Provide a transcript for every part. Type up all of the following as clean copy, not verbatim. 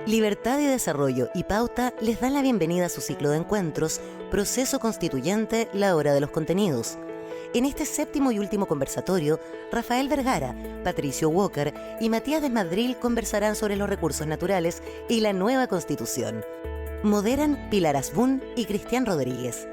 Libertad y Desarrollo y Pauta les dan la bienvenida a su ciclo de encuentros, Proceso Constituyente, la hora de los contenidos. En este séptimo y último conversatorio, Rafael Vergara, Patricio Walker y Matías Desmadril conversarán sobre los recursos naturales y la nueva Constitución. Moderan Pilar Asbun y Cristian Rodríguez.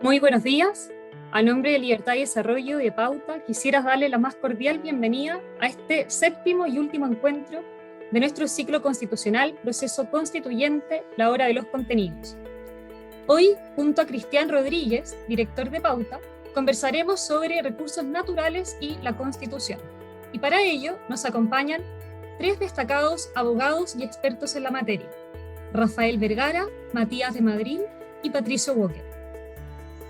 Muy buenos días. A nombre de Libertad y Desarrollo de Pauta, quisiera darle la más cordial bienvenida a este séptimo y último encuentro de nuestro ciclo constitucional, Proceso Constituyente, la hora de los contenidos. Hoy, junto a Cristian Rodríguez, director de Pauta, conversaremos sobre recursos naturales y la Constitución. Y para ello nos acompañan tres destacados abogados y expertos en la materia: Rafael Vergara, Matías Desmadril y Patricio Walker.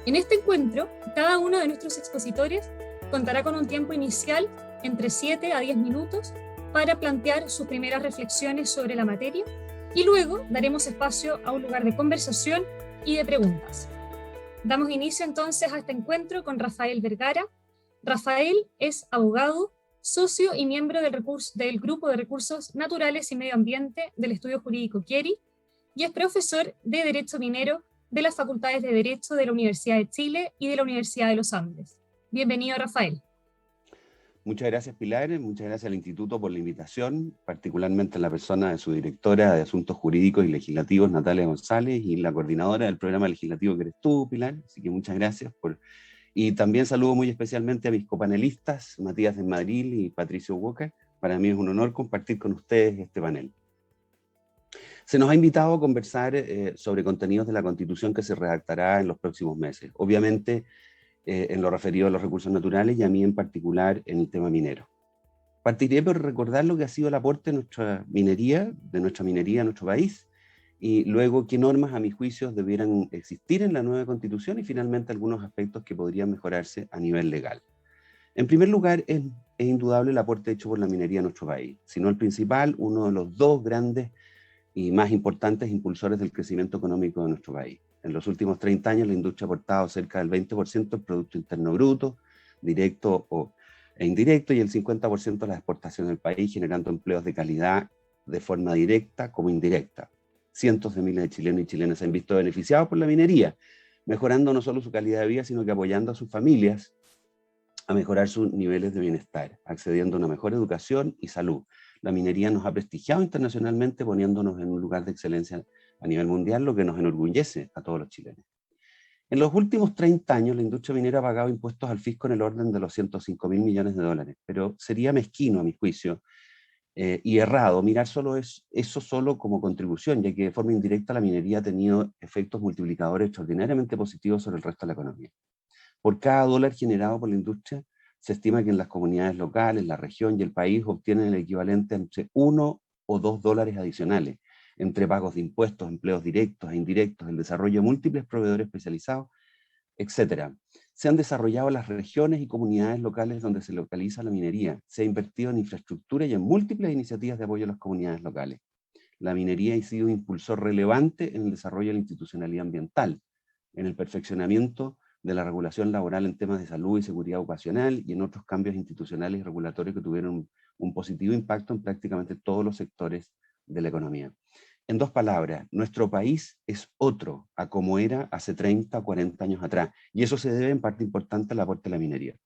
En este encuentro, cada uno de nuestros expositores contará con un tiempo inicial entre 7 a 10 minutos para plantear sus primeras reflexiones sobre la materia, y luego daremos espacio a un lugar de conversación y de preguntas. Damos inicio entonces a este encuentro con Rafael Vergara. Rafael es abogado, socio y miembro del Grupo de Recursos Naturales y Medio Ambiente del Estudio Jurídico Chieri, y es profesor de Derecho Minero de las Facultades de Derecho de la Universidad de Chile y de la Universidad de los Andes. Bienvenido, Rafael. Muchas gracias, Pilar. Muchas gracias al Instituto por la invitación, particularmente en la persona de su directora de Asuntos Jurídicos y Legislativos, Natalia González, y la coordinadora del programa legislativo que eres tú, Pilar. Así que muchas gracias. Y también saludo muy especialmente a mis copanelistas, Matías Desmadril y Patricio Walker. Para mí es un honor compartir con ustedes este panel. Se nos ha invitado a conversar sobre contenidos de la Constitución que se redactará en los próximos meses. Obviamente, en lo referido a los recursos naturales y a mí en particular en el tema minero. Partiré por recordar lo que ha sido el aporte de nuestra minería a nuestro país, y luego qué normas, a mis juicios, debieran existir en la nueva Constitución, y finalmente algunos aspectos que podrían mejorarse a nivel legal. En primer lugar, es indudable el aporte hecho por la minería a nuestro país, si no el principal, uno de los dos grandes y más importantes impulsores del crecimiento económico de nuestro país. En los últimos 30 años la industria ha aportado cerca del 20% del Producto Interno Bruto, directo e indirecto, y el 50% de las exportaciones del país, generando empleos de calidad de forma directa como indirecta. Cientos de miles de chilenos y chilenas se han visto beneficiados por la minería, mejorando no solo su calidad de vida, sino que apoyando a sus familias a mejorar sus niveles de bienestar, accediendo a una mejor educación y salud. La minería nos ha prestigiado internacionalmente, poniéndonos en un lugar de excelencia a nivel mundial, lo que nos enorgullece a todos los chilenos. En los últimos 30 años, la industria minera ha pagado impuestos al fisco en el orden de los 105.000 millones de dólares, pero sería mezquino, a mi juicio, y errado mirar eso solo como contribución, ya que de forma indirecta la minería ha tenido efectos multiplicadores extraordinariamente positivos sobre el resto de la economía. Por cada dólar generado por la industria, se estima que en las comunidades locales, la región y el país obtienen el equivalente entre 1 o 2 dólares adicionales, entre pagos de impuestos, empleos directos e indirectos, el desarrollo de múltiples proveedores especializados, etc. Se han desarrollado las regiones y comunidades locales donde se localiza la minería, se ha invertido en infraestructura y en múltiples iniciativas de apoyo a las comunidades locales. La minería ha sido un impulsor relevante en el desarrollo de la institucionalidad ambiental, en el perfeccionamiento de la regulación laboral en temas de salud y seguridad ocupacional, y en otros cambios institucionales y regulatorios que tuvieron un positivo impacto en prácticamente todos los sectores de la economía. En dos palabras, nuestro país es otro a como era hace 30 o 40 años atrás, y eso se debe en parte importante al aporte de la minería.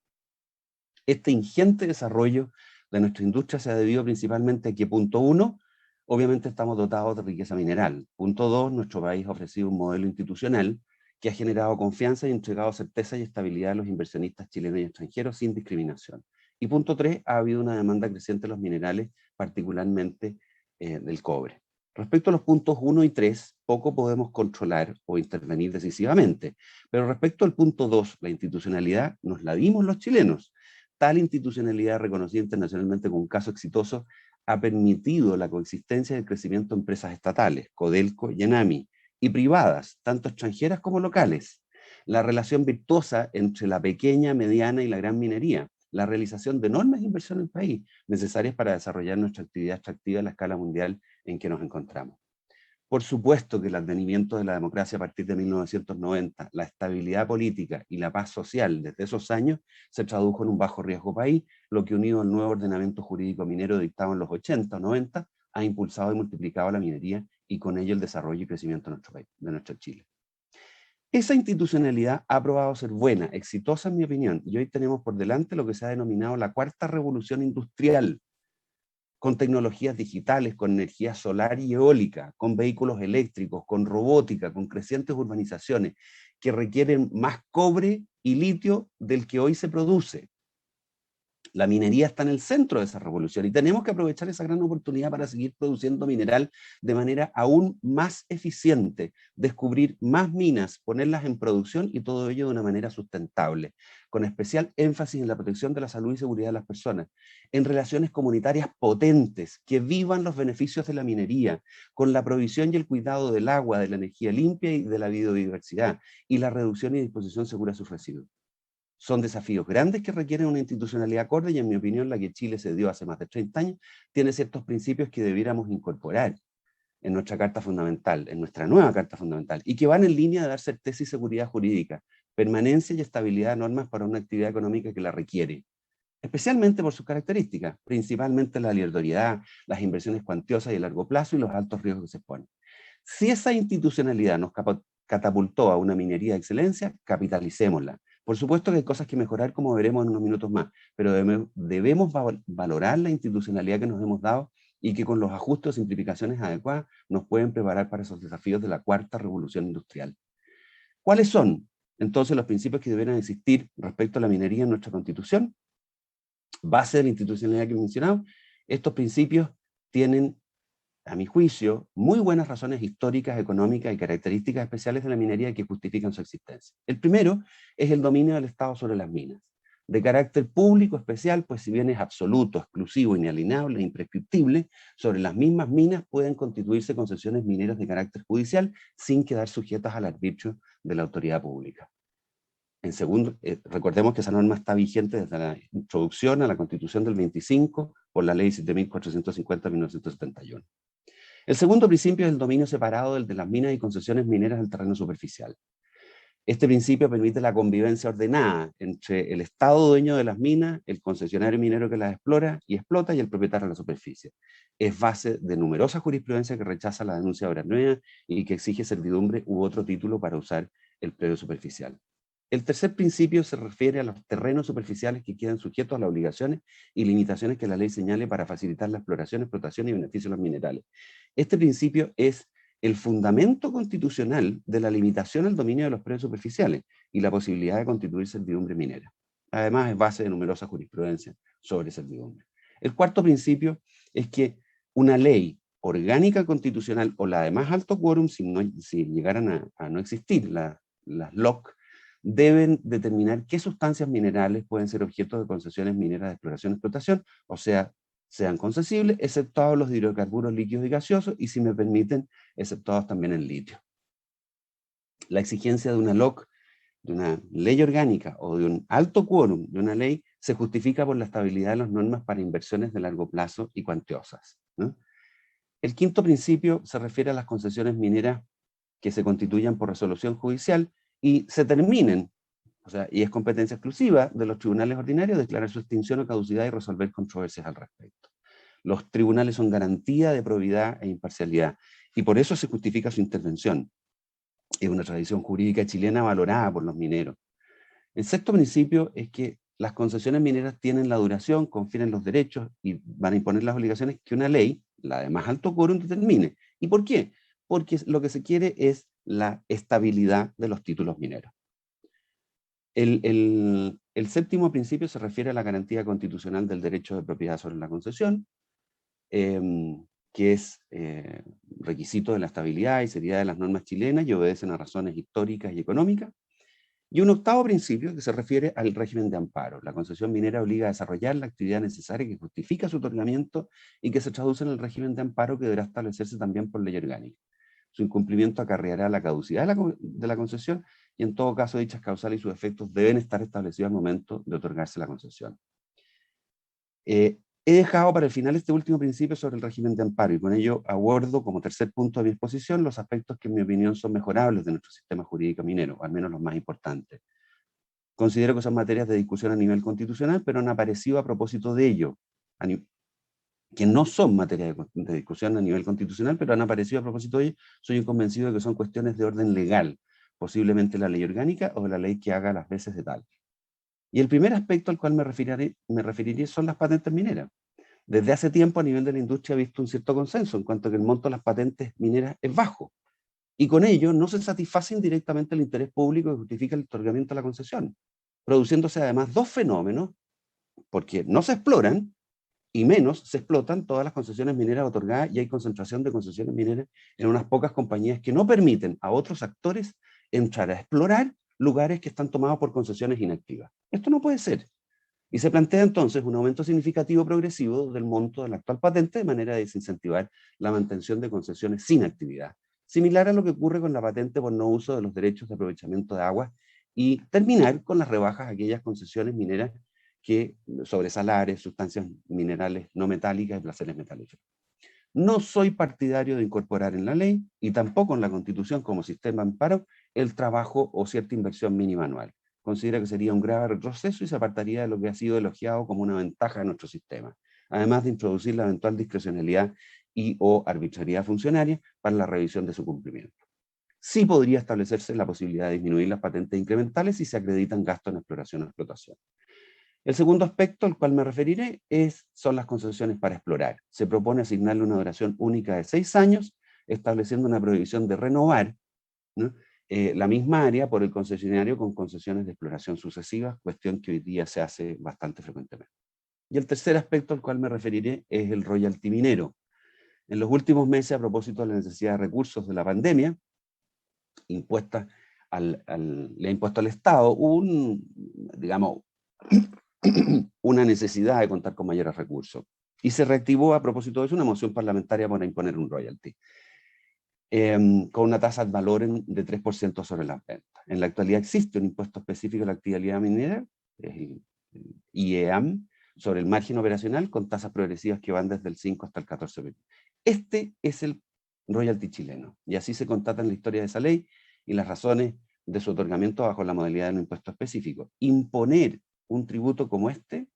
Este ingente desarrollo de nuestra industria se ha debido principalmente a que, punto uno, obviamente estamos dotados de riqueza mineral. Punto dos, nuestro país ha ofrecido un modelo institucional que ha generado confianza y entregado certeza y estabilidad a los inversionistas chilenos y extranjeros sin discriminación. Y punto tres, ha habido una demanda creciente de los minerales, particularmente del cobre. Respecto a los puntos 1 y 3, poco podemos controlar o intervenir decisivamente, pero respecto al punto 2, la institucionalidad, nos la dimos los chilenos. Tal institucionalidad reconocida internacionalmente como un caso exitoso ha permitido la coexistencia y el crecimiento de empresas estatales, Codelco y Enami, y privadas, tanto extranjeras como locales, la relación virtuosa entre la pequeña, mediana y la gran minería, la realización de enormes inversiones en el país, necesarias para desarrollar nuestra actividad extractiva a la escala mundial en que nos encontramos. Por supuesto que el advenimiento de la democracia a partir de 1990, la estabilidad política y la paz social desde esos años se tradujo en un bajo riesgo país, lo que unido al nuevo ordenamiento jurídico minero dictado en los 80 o 90, ha impulsado y multiplicado la minería y con ello el desarrollo y crecimiento de nuestro país, de nuestro Chile. Esa institucionalidad ha probado ser buena, exitosa en mi opinión, y hoy tenemos por delante lo que se ha denominado la cuarta revolución industrial, con tecnologías digitales, con energía solar y eólica, con vehículos eléctricos, con robótica, con crecientes urbanizaciones, que requieren más cobre y litio del que hoy se produce. La minería está en el centro de esa revolución y tenemos que aprovechar esa gran oportunidad para seguir produciendo mineral de manera aún más eficiente, descubrir más minas, ponerlas en producción y todo ello de una manera sustentable, con especial énfasis en la protección de la salud y seguridad de las personas, en relaciones comunitarias potentes que vivan los beneficios de la minería, con la provisión y el cuidado del agua, de la energía limpia y de la biodiversidad, y la reducción y disposición segura de sus residuos. Son desafíos grandes que requieren una institucionalidad acorde y en mi opinión la que Chile se dio hace más de 30 años tiene ciertos principios que debiéramos incorporar en nuestra Carta Fundamental, en nuestra nueva Carta Fundamental, y que van en línea de dar certeza y seguridad jurídica, permanencia y estabilidad de normas para una actividad económica que la requiere, especialmente por sus características, principalmente la aleatoriedad, las inversiones cuantiosas y a largo plazo y los altos riesgos que se ponen. Si esa institucionalidad nos catapultó a una minería de excelencia, capitalicémosla. Por supuesto que hay cosas que mejorar, como veremos en unos minutos más, pero debemos valorar la institucionalidad que nos hemos dado y que con los ajustes o simplificaciones adecuadas nos pueden preparar para esos desafíos de la cuarta revolución industrial. ¿Cuáles son entonces los principios que deberán existir respecto a la minería en nuestra Constitución? Base de la institucionalidad que he mencionado, estos principios tienen, a mi juicio, muy buenas razones históricas, económicas y características especiales de la minería que justifican su existencia. El primero es el dominio del Estado sobre las minas, de carácter público especial, pues si bien es absoluto, exclusivo, inalienable e imprescriptible, sobre las mismas minas pueden constituirse concesiones mineras de carácter judicial sin quedar sujetas al arbitrio de la autoridad pública. En segundo, recordemos que esa norma está vigente desde la introducción a la Constitución del 25 por la Ley 7.450 de 1971. El segundo principio es el dominio separado del de las minas y concesiones mineras del terreno superficial. Este principio permite la convivencia ordenada entre el Estado dueño de las minas, el concesionario minero que las explora y explota y el propietario de la superficie. Es base de numerosa jurisprudencia que rechaza la denuncia de obra nueva y que exige servidumbre u otro título para usar el predio superficial. El tercer principio se refiere a los terrenos superficiales que quedan sujetos a las obligaciones y limitaciones que la ley señale para facilitar la exploración, explotación y beneficio de los minerales. Este principio es el fundamento constitucional de la limitación al dominio de los predios superficiales y la posibilidad de constituir servidumbre minera. Además, es base de numerosa jurisprudencia sobre servidumbre. El cuarto principio es que una ley orgánica constitucional o la de más alto quórum, si llegaran a no existir las LOC, deben determinar qué sustancias minerales pueden ser objeto de concesiones mineras de exploración y explotación, o sea, sean concesibles, exceptuados los hidrocarburos líquidos y gaseosos, y si me permiten, exceptuados también el litio. La exigencia de una LOC, de una ley orgánica o de un alto quórum de una ley, se justifica por la estabilidad de las normas para inversiones de largo plazo y cuantiosas, ¿no? El quinto principio se refiere a las concesiones mineras que se constituyan por resolución judicial y se terminen, o sea, y es competencia exclusiva de los tribunales ordinarios declarar su extinción o caducidad y resolver controversias al respecto. Los tribunales son garantía de probidad e imparcialidad, y por eso se justifica su intervención. Es una tradición jurídica chilena valorada por los mineros. El sexto principio es que las concesiones mineras tienen la duración, confieren los derechos y van a imponer las obligaciones que una ley, la de más alto quórum, determine. ¿Y por qué? Porque lo que se quiere es la estabilidad de los títulos mineros. El séptimo principio se refiere a la garantía constitucional del derecho de propiedad sobre la concesión, que es requisito de la estabilidad y seriedad de las normas chilenas y obedecen a razones históricas y económicas. Y un octavo principio que se refiere al régimen de amparo. La concesión minera obliga a desarrollar la actividad necesaria que justifica su otorgamiento y que se traduce en el régimen de amparo que deberá establecerse también por ley orgánica. Su incumplimiento acarreará la caducidad de la concesión y en todo caso dichas causales y sus efectos deben estar establecidos al momento de otorgarse la concesión. He dejado para el final este último principio sobre el régimen de amparo y con ello abordo como tercer punto de mi exposición los aspectos que en mi opinión son mejorables de nuestro sistema jurídico minero, o al menos los más importantes. Considero que son materias de discusión a nivel constitucional, pero han aparecido a propósito de ello, que no son materias de discusión a nivel constitucional, pero han aparecido a propósito de ello. Soy convencido de que son cuestiones de orden legal, posiblemente la ley orgánica o la ley que haga las veces de tal. Y el primer aspecto al cual me referiré son las patentes mineras. Desde hace tiempo a nivel de la industria he visto un cierto consenso en cuanto a que el monto de las patentes mineras es bajo, y con ello no se satisface indirectamente el interés público que justifica el otorgamiento de la concesión, produciéndose además dos fenómenos, porque no se exploran y menos se explotan todas las concesiones mineras otorgadas, y hay concentración de concesiones mineras en unas pocas compañías que no permiten a otros actores entrar a explorar lugares que están tomados por concesiones inactivas. Esto no puede ser. Y se plantea entonces un aumento significativo progresivo del monto de la actual patente de manera de desincentivar la mantención de concesiones sin actividad, similar a lo que ocurre con la patente por no uso de los derechos de aprovechamiento de agua, y terminar con las rebajas a aquellas concesiones mineras que sobre salares, sustancias minerales no metálicas y placeres metalúrgicos. No soy partidario de incorporar en la ley y tampoco en la Constitución como sistema de amparo el trabajo o cierta inversión mínima anual. Considero que sería un grave retroceso y se apartaría de lo que ha sido elogiado como una ventaja de nuestro sistema, además de introducir la eventual discrecionalidad y o arbitrariedad funcionaria para la revisión de su cumplimiento. Sí podría establecerse la posibilidad de disminuir las patentes incrementales si se acreditan gastos en exploración o explotación. El segundo aspecto al cual me referiré son las concesiones para explorar. Se propone asignarle una duración única de 6 años, estableciendo una prohibición de renovar, ¿no?, la misma área por el concesionario con concesiones de exploración sucesivas, cuestión que hoy día se hace bastante frecuentemente. Y el tercer aspecto al cual me referiré es el royalty minero. En los últimos meses, a propósito de la necesidad de recursos de la pandemia, le ha impuesto al Estado una necesidad de contar con mayores recursos. Y se reactivó a propósito de eso una moción parlamentaria para imponer un royalty, con una tasa ad valorem de 3% sobre las ventas. En la actualidad existe un impuesto específico a la actividad minera, IEAM, sobre el margen operacional, con tasas progresivas que van desde el 5 hasta el 14%. Este es el royalty chileno, y así se constata en la historia de esa ley y las razones de su otorgamiento bajo la modalidad de un impuesto específico. Imponer un tributo como este,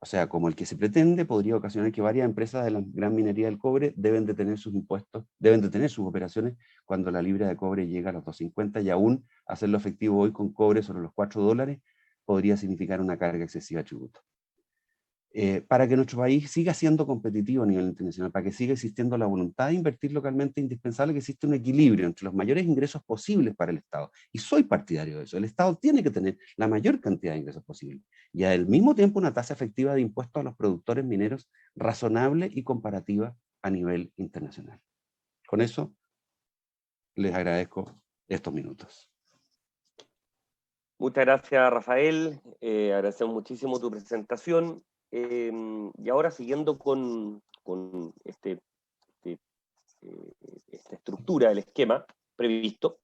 o sea, como el que se pretende, podría ocasionar que varias empresas de la gran minería del cobre deben de tener sus impuestos, deben de tener sus operaciones cuando la libra de cobre llega a los 2.50, y aún hacerlo efectivo hoy con cobre sobre los $4 podría significar una carga excesiva de tributo. Para que nuestro país siga siendo competitivo a nivel internacional, para que siga existiendo la voluntad de invertir localmente, es indispensable que exista un equilibrio entre los mayores ingresos posibles para el Estado. Y soy partidario de eso. El Estado tiene que tener la mayor cantidad de ingresos posibles. Y al mismo tiempo una tasa efectiva de impuestos a los productores mineros razonable y comparativa a nivel internacional. Con eso, les agradezco estos minutos. Muchas gracias, Rafael. Agradecemos muchísimo tu presentación. Y ahora, siguiendo con esta estructura del esquema previsto,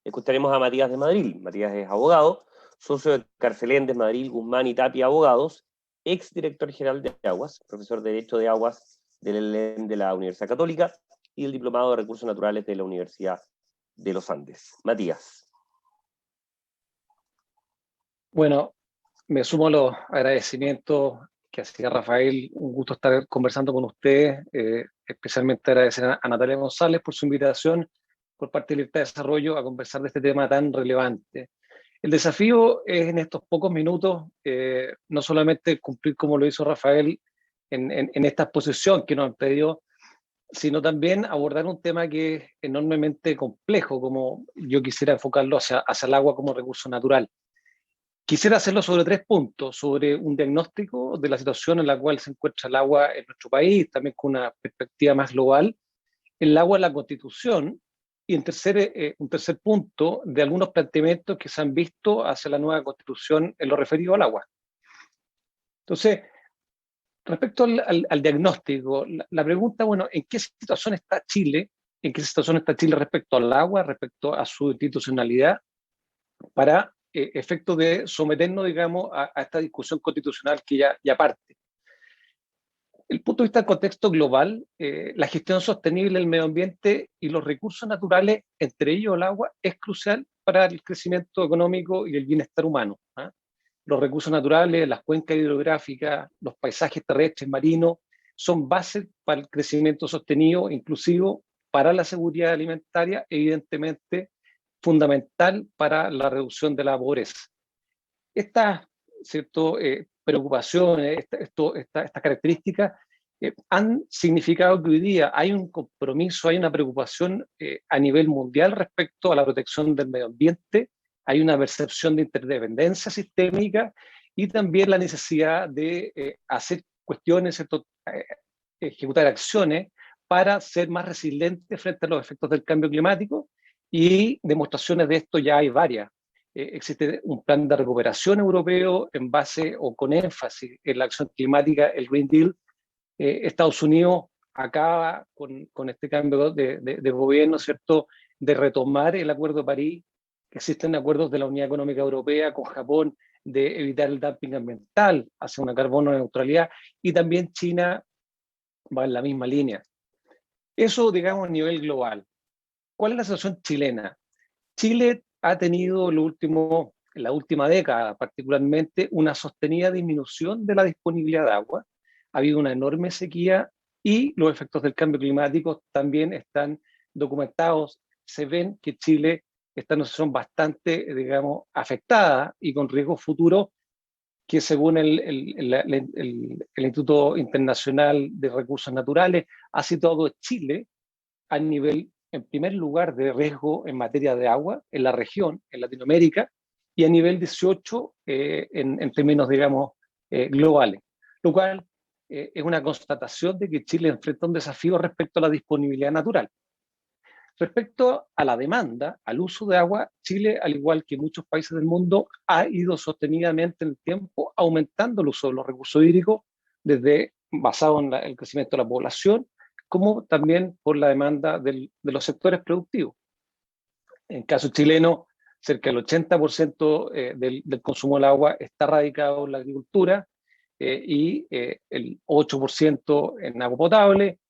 escucharemos a Matías de Madrid. Matías es abogado, socio de Carcelendes, Madrid, Guzmán y Tapia Abogados, ex director general de Aguas, profesor de Derecho de Aguas del ELEN de la Universidad Católica y el diplomado de Recursos Naturales de la Universidad de los Andes. Matías. Bueno, me sumo a los agradecimientos que hacía Rafael. Un gusto estar conversando con ustedes, especialmente agradecer a Natalia González por su invitación por parte del IRTA de Desarrollo a conversar de este tema tan relevante. El desafío es en estos pocos minutos no solamente cumplir como lo hizo Rafael en esta exposición que nos han pedido, sino también abordar un tema que es enormemente complejo, como yo quisiera enfocarlo hacia el agua como recurso natural. Quisiera hacerlo sobre 3 puntos, sobre un diagnóstico de la situación en la cual se encuentra el agua en nuestro país, también con una perspectiva más global, el agua en la Constitución, y un tercer punto de algunos planteamientos que se han visto hacia la nueva Constitución en lo referido al agua. Entonces, respecto al diagnóstico, la pregunta, bueno, ¿en qué situación está Chile? ¿En qué situación está Chile respecto al agua, respecto a su institucionalidad, para efecto de someternos, digamos, a esta discusión constitucional que ya parte? el punto de vista del contexto global, la gestión sostenible del medio ambiente y los recursos naturales, entre ellos el agua, es crucial para el crecimiento económico y el bienestar humano. Los recursos naturales, las cuencas hidrográficas, los paisajes terrestres, marinos, son bases para el crecimiento sostenido, inclusivo para la seguridad alimentaria, evidentemente fundamental para la reducción de la pobreza. Estas, ¿cierto?, preocupaciones, estas características han significado que hoy día hay un compromiso, hay una preocupación a nivel mundial respecto a la protección del medio ambiente, hay una percepción de interdependencia sistémica y también la necesidad de hacer cuestiones, ejecutar acciones para ser más resilientes frente a los efectos del cambio climático, y demostraciones de esto ya hay varias. Existe un plan de recuperación europeo en base o con énfasis en la acción climática, el Green Deal. Estados Unidos acaba con este cambio de gobierno, ¿cierto?, de retomar el Acuerdo de París. Existen acuerdos de la Unidad Económica Europea con Japón de evitar el dumping ambiental hacia una carbono neutralidad, y también China va en la misma línea. Eso, digamos, a nivel global. ¿Cuál es la situación chilena? Chile ha tenido en la última década particularmente una sostenida disminución de la disponibilidad de agua. Ha habido una enorme sequía y los efectos del cambio climático también están documentados. Se ven que Chile está en una situación bastante, digamos, afectada y con riesgos futuros que, según el Instituto Internacional de Recursos Naturales, ha situado Chile a nivel, en primer lugar, de riesgo en materia de agua en la región, en Latinoamérica, y a nivel 18 en términos, digamos, globales, lo cual es una constatación de que Chile enfrenta un desafío respecto a la disponibilidad natural. Respecto a la demanda, al uso de agua, Chile, al igual que muchos países del mundo, ha ido sostenidamente en el tiempo aumentando el uso de los recursos hídricos, desde basado en el crecimiento de la población, como también por la demanda de los sectores productivos. En caso chileno, cerca del 80% del consumo del agua está radicado en la agricultura, y el 8% en agua potable,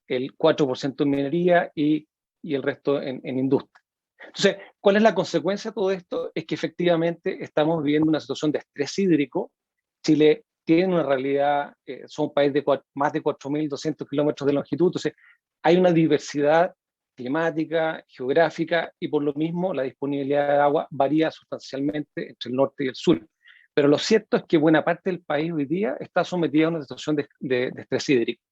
el 4% en minería y el resto en industria. Entonces, ¿cuál es la consecuencia de todo esto? Es que efectivamente estamos viviendo una situación de estrés hídrico. Chile tiene una realidad, son un país de más de 4.200 kilómetros de longitud, entonces hay una diversidad climática, geográfica, y por lo mismo la disponibilidad de agua varía sustancialmente entre el norte y el sur. Pero lo cierto es que buena parte del país hoy día está sometida a una situación de estrés hídrico.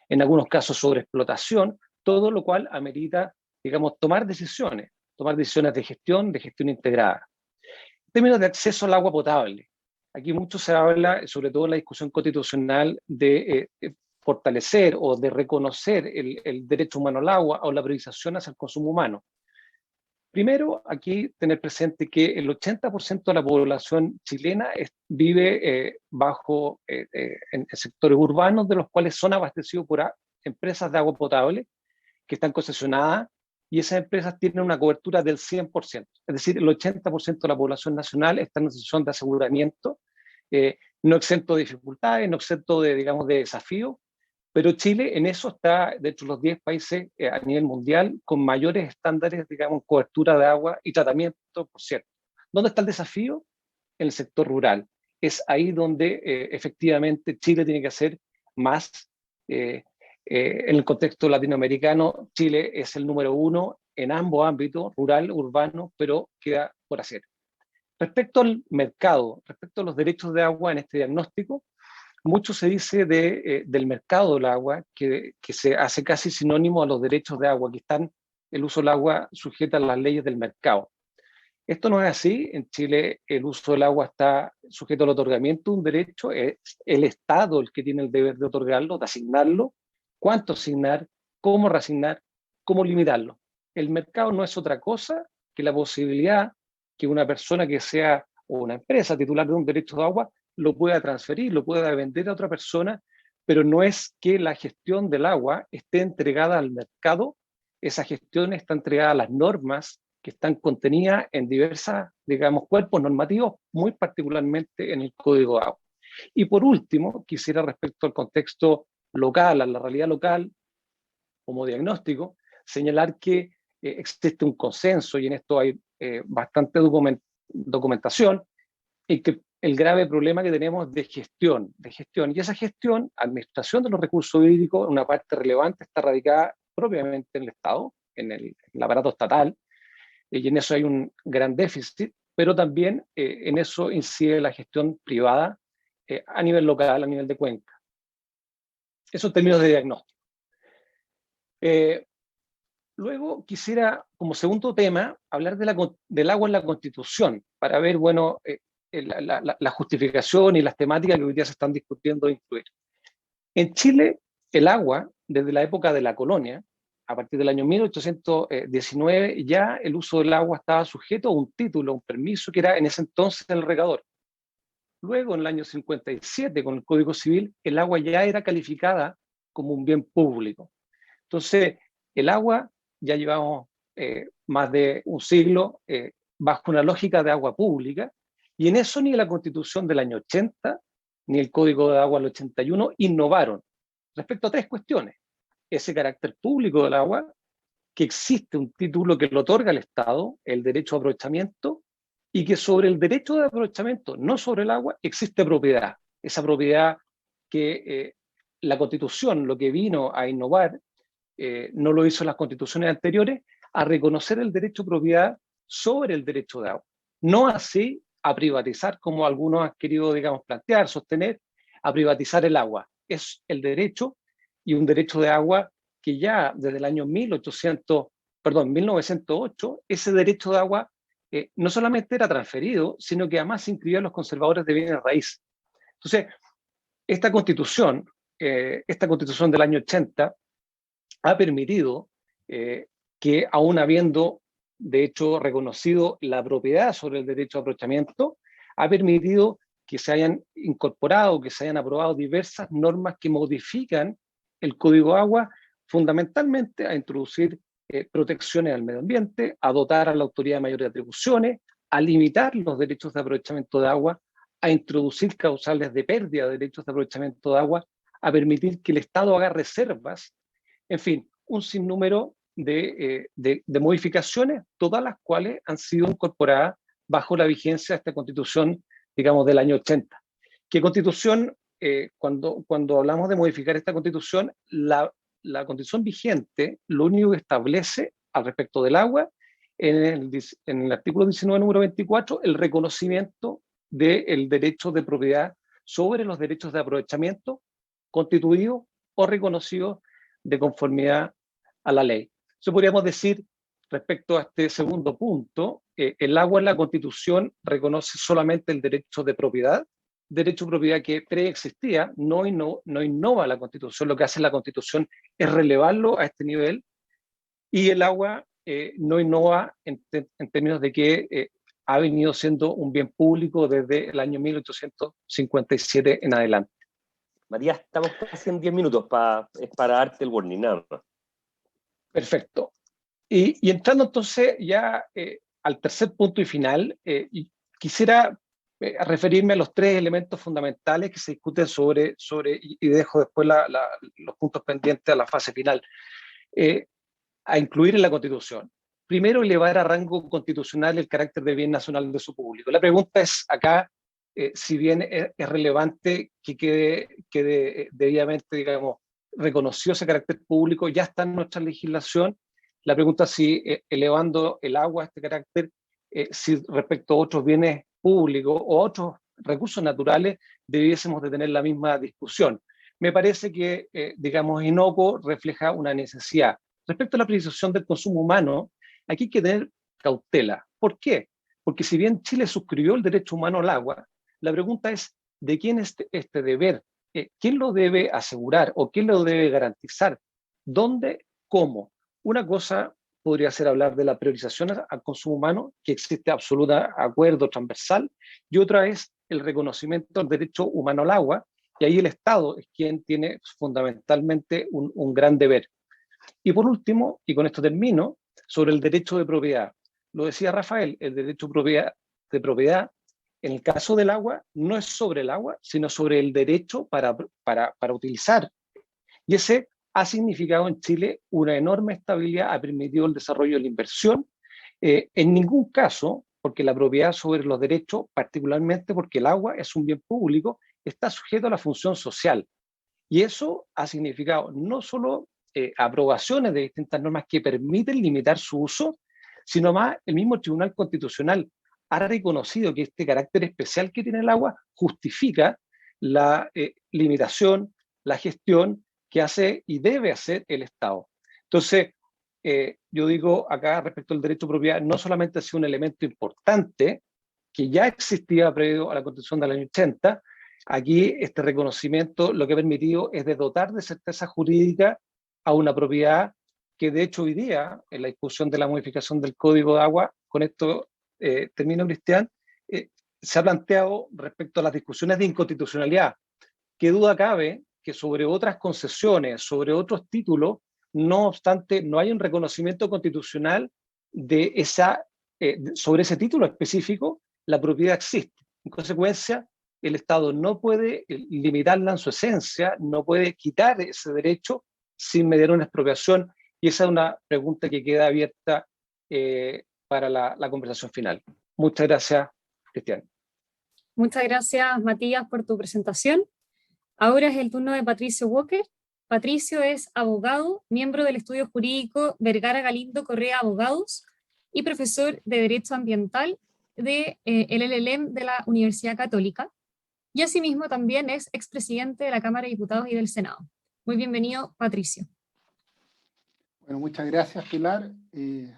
En algunos casos sobreexplotación, todo lo cual amerita, digamos, tomar decisiones de gestión integrada. En términos de acceso al agua potable, aquí mucho se habla, sobre todo en la discusión constitucional, de fortalecer o de reconocer el derecho humano al agua o la priorización hacia el consumo humano. Primero, aquí tener presente que el 80% de la población chilena vive en sectores urbanos, de los cuales son abastecidos por empresas de agua potable que están concesionadas, y esas empresas tienen una cobertura del 100%. Es decir, el 80% de la población nacional está en una situación de aseguramiento, no exento de dificultades, no exento de, digamos, de desafíos, pero Chile en eso está dentro de los 10 países a nivel mundial con mayores estándares, digamos, cobertura de agua y tratamiento, por cierto. ¿Dónde está el desafío? En el sector rural. Es ahí donde efectivamente Chile tiene que hacer más. En el contexto latinoamericano, Chile es el número 1 en ambos ámbitos, rural, urbano, pero queda por hacer. Respecto al mercado, respecto a los derechos de agua en este diagnóstico, mucho se dice del mercado del agua, que se hace casi sinónimo a los derechos de agua, que están el uso del agua sujeta a las leyes del mercado. Esto no es así. En Chile el uso del agua está sujeto al otorgamiento de un derecho, es el Estado el que tiene el deber de otorgarlo, de asignarlo, cuánto asignar, cómo reasignar, cómo limitarlo. El mercado no es otra cosa que la posibilidad que una persona que sea, o una empresa titular de un derecho de agua, lo pueda transferir, lo pueda vender a otra persona, pero no es que la gestión del agua esté entregada al mercado. Esa gestión está entregada a las normas que están contenidas en diversas, digamos, cuerpos normativos, muy particularmente en el Código de Agua. Y por último, quisiera, respecto al contexto local, a la realidad local, como diagnóstico, señalar que existe un consenso, y en esto hay bastante documentación, y que el grave problema que tenemos de gestión, y esa gestión, administración de los recursos hídricos, una parte relevante está radicada propiamente en el Estado, en el aparato estatal, y en eso hay un gran déficit, pero también en eso incide la gestión privada a nivel local, a nivel de cuenca. Eso en términos de diagnóstico. Luego quisiera, como segundo tema, hablar del agua en la Constitución, para ver, bueno, la justificación y las temáticas que hoy día se están discutiendo incluir. En Chile, el agua, desde la época de la colonia, a partir del año 1819, ya el uso del agua estaba sujeto a un título, un permiso, que era en ese entonces el regador. Luego, en el año 57, con el Código Civil, el agua ya era calificada como un bien público. Entonces, el agua, ya llevamos más de un siglo bajo una lógica de agua pública, y en eso ni la Constitución del año 80, ni el Código de Agua del 81 innovaron respecto a tres cuestiones. Ese carácter público del agua, que existe un título que lo otorga el Estado, el derecho a aprovechamiento, y que sobre el derecho de aprovechamiento, no sobre el agua, existe propiedad. Esa propiedad que la Constitución, lo que vino a innovar, no lo hizo en las constituciones anteriores, a reconocer el derecho de propiedad sobre el derecho de agua. No así a privatizar, como algunos han querido, digamos, plantear, sostener, a privatizar el agua. Es el derecho, y un derecho de agua que ya desde el año 1908, ese derecho de agua no solamente era transferido, sino que además incluía a los conservadores de bienes raíces. Entonces, esta constitución del año 80, ha permitido que, aún habiendo, de hecho, reconocido la propiedad sobre el derecho de aprovechamiento, ha permitido que se hayan incorporado, que se hayan aprobado diversas normas que modifican el Código de Agua, fundamentalmente a introducir protecciones al medio ambiente, a dotar a la autoridad de mayores atribuciones, a limitar los derechos de aprovechamiento de agua, a introducir causales de pérdida de derechos de aprovechamiento de agua, a permitir que el Estado haga reservas, en fin, un sinnúmero de modificaciones, todas las cuales han sido incorporadas bajo la vigencia de esta Constitución, digamos, del año 80. ¿Qué Constitución? Cuando hablamos de modificar esta Constitución, la Constitución vigente lo único que establece al respecto del agua, en el artículo 19, número 24, el reconocimiento del derecho de propiedad sobre los derechos de aprovechamiento constituidos o reconocidos de conformidad a la ley. Eso podríamos decir, respecto a este segundo punto, el agua en la Constitución reconoce solamente el derecho de propiedad que preexistía, no innova la Constitución. Lo que hace la Constitución es relevarlo a este nivel, y el agua no innova en términos de que ha venido siendo un bien público desde el año 1857 en adelante. Matías, estamos casi en 10 minutos para darte el warning, nada más. Perfecto. Y entrando entonces ya al tercer punto y final, quisiera referirme a los tres elementos fundamentales que se discuten y dejo después los puntos pendientes a la fase final, a incluir en la Constitución. Primero, elevar a rango constitucional el carácter de bien nacional de su público. La pregunta es acá, si bien es relevante que quede debidamente, digamos, reconocido ese carácter público, ya está en nuestra legislación. La pregunta es si elevando el agua a este carácter, si respecto a otros bienes públicos o otros recursos naturales debiésemos de tener la misma discusión. Me parece que, digamos, inocuo refleja una necesidad. Respecto a la priorización del consumo humano, aquí hay que tener cautela. ¿Por qué? Porque si bien Chile suscribió el derecho humano al agua, la pregunta es, ¿de quién es este deber? ¿Quién lo debe asegurar o quién lo debe garantizar? ¿Dónde? ¿Cómo? Una cosa podría ser hablar de la priorización al consumo humano, que existe absoluto acuerdo transversal, y otra es el reconocimiento del derecho humano al agua, y ahí el Estado es quien tiene fundamentalmente un gran deber. Y por último, y con esto termino, sobre el derecho de propiedad. Lo decía Rafael, el derecho de propiedad en el caso del agua no es sobre el agua, sino sobre el derecho para utilizar Y ese ha significado en Chile una enorme estabilidad, ha permitido el desarrollo de la inversión. En ningún caso, porque la propiedad sobre los derechos, particularmente porque el agua es un bien público, está sujeto a la función social. Y eso ha significado no solo aprobaciones de distintas normas que permiten limitar su uso, sino más el mismo Tribunal Constitucional ha reconocido que este carácter especial que tiene el agua justifica la limitación, la gestión que hace y debe hacer el Estado. Entonces, yo digo acá respecto al derecho de propiedad, no solamente ha sido un elemento importante que ya existía previo a la Constitución del año 80, aquí este reconocimiento lo que ha permitido es de dotar de certeza jurídica a una propiedad que de hecho hoy día, en la discusión de la modificación del Código de Agua, con esto termino, Cristian, se ha planteado respecto a las discusiones de inconstitucionalidad. ¿Qué duda cabe que sobre otras concesiones, sobre otros títulos, no obstante, no hay un reconocimiento constitucional de sobre ese título específico, la propiedad existe? En consecuencia, el Estado no puede limitarla en su esencia, no puede quitar ese derecho sin mediar una expropiación, y esa es una pregunta que queda abierta para la conversación final. Muchas gracias, Cristian. Muchas gracias, Matías, por tu presentación. Ahora es el turno de Patricio Walker. Patricio es abogado, miembro del estudio jurídico Vergara Galindo Correa Abogados y profesor de Derecho Ambiental del LLM de la Universidad Católica. Y asimismo también es expresidente de la Cámara de Diputados y del Senado. Muy bienvenido, Patricio. Bueno, muchas gracias, Pilar.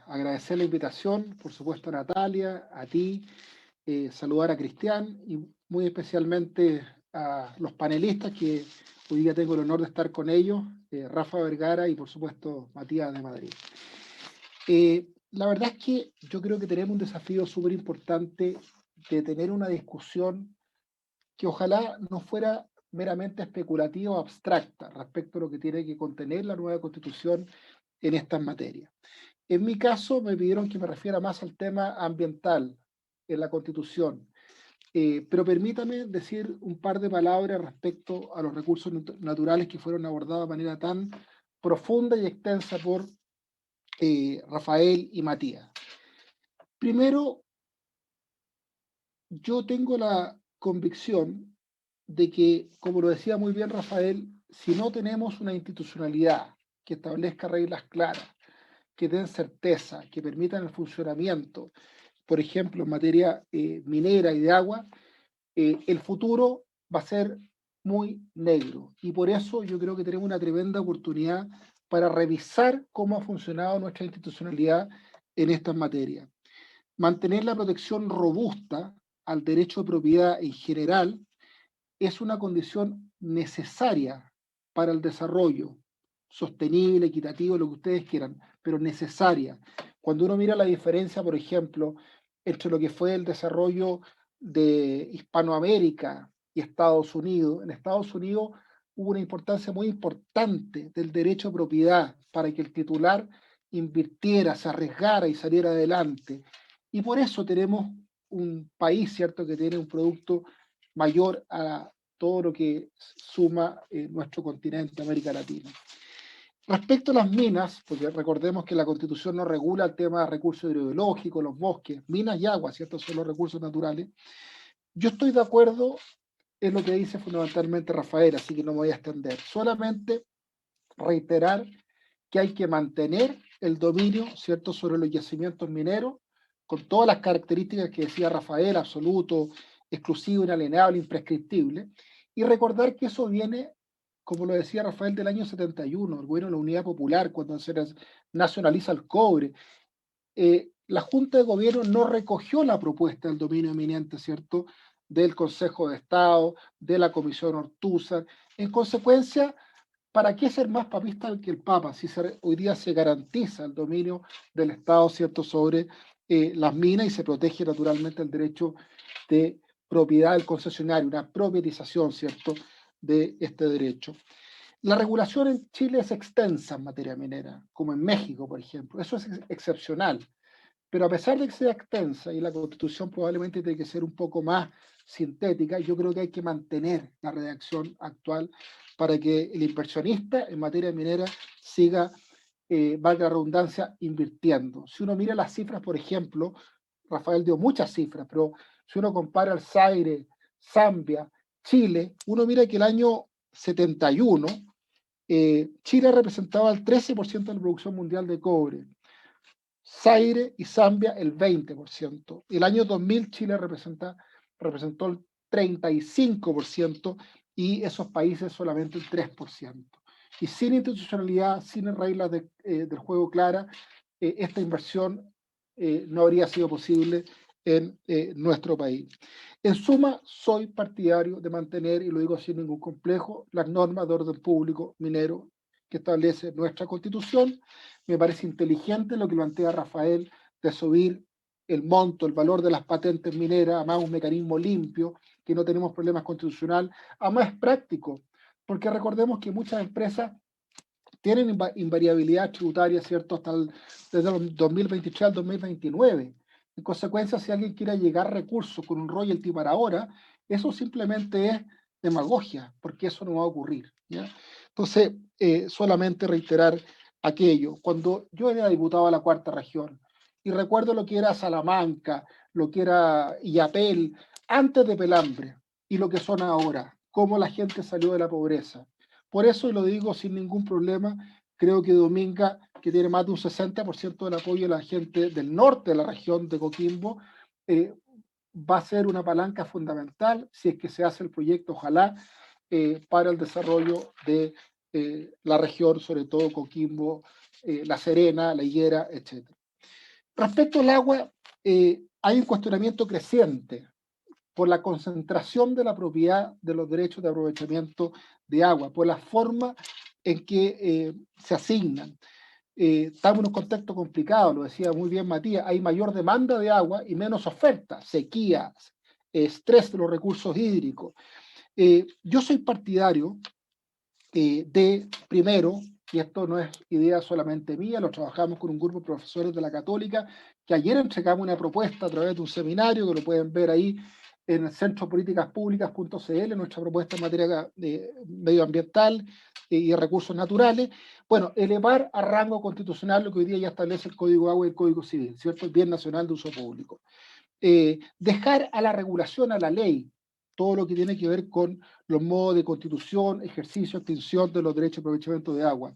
Agradecer la invitación, por supuesto, a Natalia, a ti, saludar a Cristian y muy especialmente a los panelistas que hoy día tengo el honor de estar con ellos, Rafa Vergara y por supuesto Matías de Madrid. La verdad es que yo creo que tenemos un desafío súper importante de tener una discusión que ojalá no fuera meramente especulativa o abstracta respecto a lo que tiene que contener la nueva Constitución en estas materias. En mi caso me pidieron que me refiera más al tema ambiental en la Constitución, pero permítame decir un par de palabras respecto a los recursos naturales que fueron abordados de manera tan profunda y extensa por Rafael y Matías. Primero, yo tengo la convicción de que, como lo decía muy bien Rafael, si no tenemos una institucionalidad que establezca reglas claras, que den certeza, que permitan el funcionamiento, por ejemplo, en materia minera y de agua, el futuro va a ser muy negro. Y por eso yo creo que tenemos una tremenda oportunidad para revisar cómo ha funcionado nuestra institucionalidad en estas materias. Mantener la protección robusta al derecho de propiedad en general es una condición necesaria para el desarrollo sostenible, equitativo, lo que ustedes quieran, pero necesaria. Cuando uno mira la diferencia, por ejemplo, entre lo que fue el desarrollo de Hispanoamérica y Estados Unidos, en Estados Unidos hubo una importancia muy importante del derecho a propiedad para que el titular invirtiera, se arriesgara y saliera adelante. Y por eso tenemos un país, ¿cierto?, que tiene un producto mayor a todo lo que suma nuestro continente, América Latina. Respecto a las minas, porque recordemos que la Constitución no regula el tema de recursos hidrobiológicos, los bosques, minas y agua, ¿cierto? Son los recursos naturales. Yo estoy de acuerdo en lo que dice fundamentalmente Rafael, así que no me voy a extender. Solamente reiterar que hay que mantener el dominio, ¿cierto?, sobre los yacimientos mineros, con todas las características que decía Rafael, absoluto, exclusivo, inalienable, imprescriptible, y recordar que eso viene, como lo decía Rafael, del año 71, el gobierno de la Unidad Popular, cuando se nacionaliza el cobre. La Junta de Gobierno no recogió la propuesta del dominio eminente, ¿cierto?, del Consejo de Estado, de la Comisión Ortúzar. En consecuencia, ¿para qué ser más papista que el Papa si hoy día se garantiza el dominio del Estado, ¿cierto?, sobre las minas y se protege naturalmente el derecho de propiedad del concesionario, una propietización, ¿cierto?, de este derecho. La regulación en Chile es extensa en materia minera, como en México, por ejemplo. Eso es excepcional. Pero a pesar de que sea extensa y la Constitución probablemente tiene que ser un poco más sintética, yo creo que hay que mantener la redacción actual para que el inversionista en materia minera siga, valga la redundancia, invirtiendo. Si uno mira las cifras, por ejemplo, Rafael dio muchas cifras, pero si uno compara el Zaire, Zambia, Chile, uno mira que el año 71 Chile representaba el 13% de la producción mundial de cobre, Zaire y Zambia el 20%. El año 2000 Chile representó el 35% y esos países solamente el 3%. Y sin institucionalidad, sin reglas del juego claras, esta inversión no habría sido posible en nuestro país. En suma, soy partidario de mantener, y lo digo sin ningún complejo, las normas de orden público minero que establece nuestra Constitución. Me parece inteligente lo que plantea Rafael de subir el monto, el valor de las patentes mineras, además un mecanismo limpio, que no tenemos problemas constitucionales, además es práctico, porque recordemos que muchas empresas tienen invariabilidad tributaria, ¿cierto?, desde el 2023 al 2029. En consecuencia, si alguien quiere llegar recursos con un royalty para ahora, eso simplemente es demagogia, porque eso no va a ocurrir, ¿ya? Entonces, solamente reiterar aquello. Cuando yo era diputado a la Cuarta Región, y recuerdo lo que era Salamanca, lo que era Illapel, antes de Pelambre, y lo que son ahora, cómo la gente salió de la pobreza. Por eso, y lo digo sin ningún problema, creo que Dominga, que tiene más de un 60% del apoyo de la gente del norte de la región de Coquimbo, va a ser una palanca fundamental si es que se hace el proyecto, ojalá, para el desarrollo de la región, sobre todo Coquimbo, La Serena, La Higuera, etc. Respecto al agua, hay un cuestionamiento creciente por la concentración de la propiedad de los derechos de aprovechamiento de agua, por la forma en que se asignan. Estamos en un contexto complicado, lo decía muy bien Matías, hay mayor demanda de agua y menos oferta, sequías, estrés de los recursos hídricos. Yo soy partidario de, primero, y esto no es idea solamente mía, lo trabajamos con un grupo de profesores de la Católica, que ayer entregamos una propuesta a través de un seminario, que lo pueden ver ahí en el centropolíticaspublicas.cl, nuestra propuesta en materia medioambiental y de recursos naturales. Bueno, elevar a rango constitucional lo que hoy día ya establece el Código Agua y el Código Civil, ¿cierto? El bien nacional de uso público. Dejar a la regulación, a la ley, todo lo que tiene que ver con los modos de constitución, ejercicio, extinción de los derechos de aprovechamiento de agua.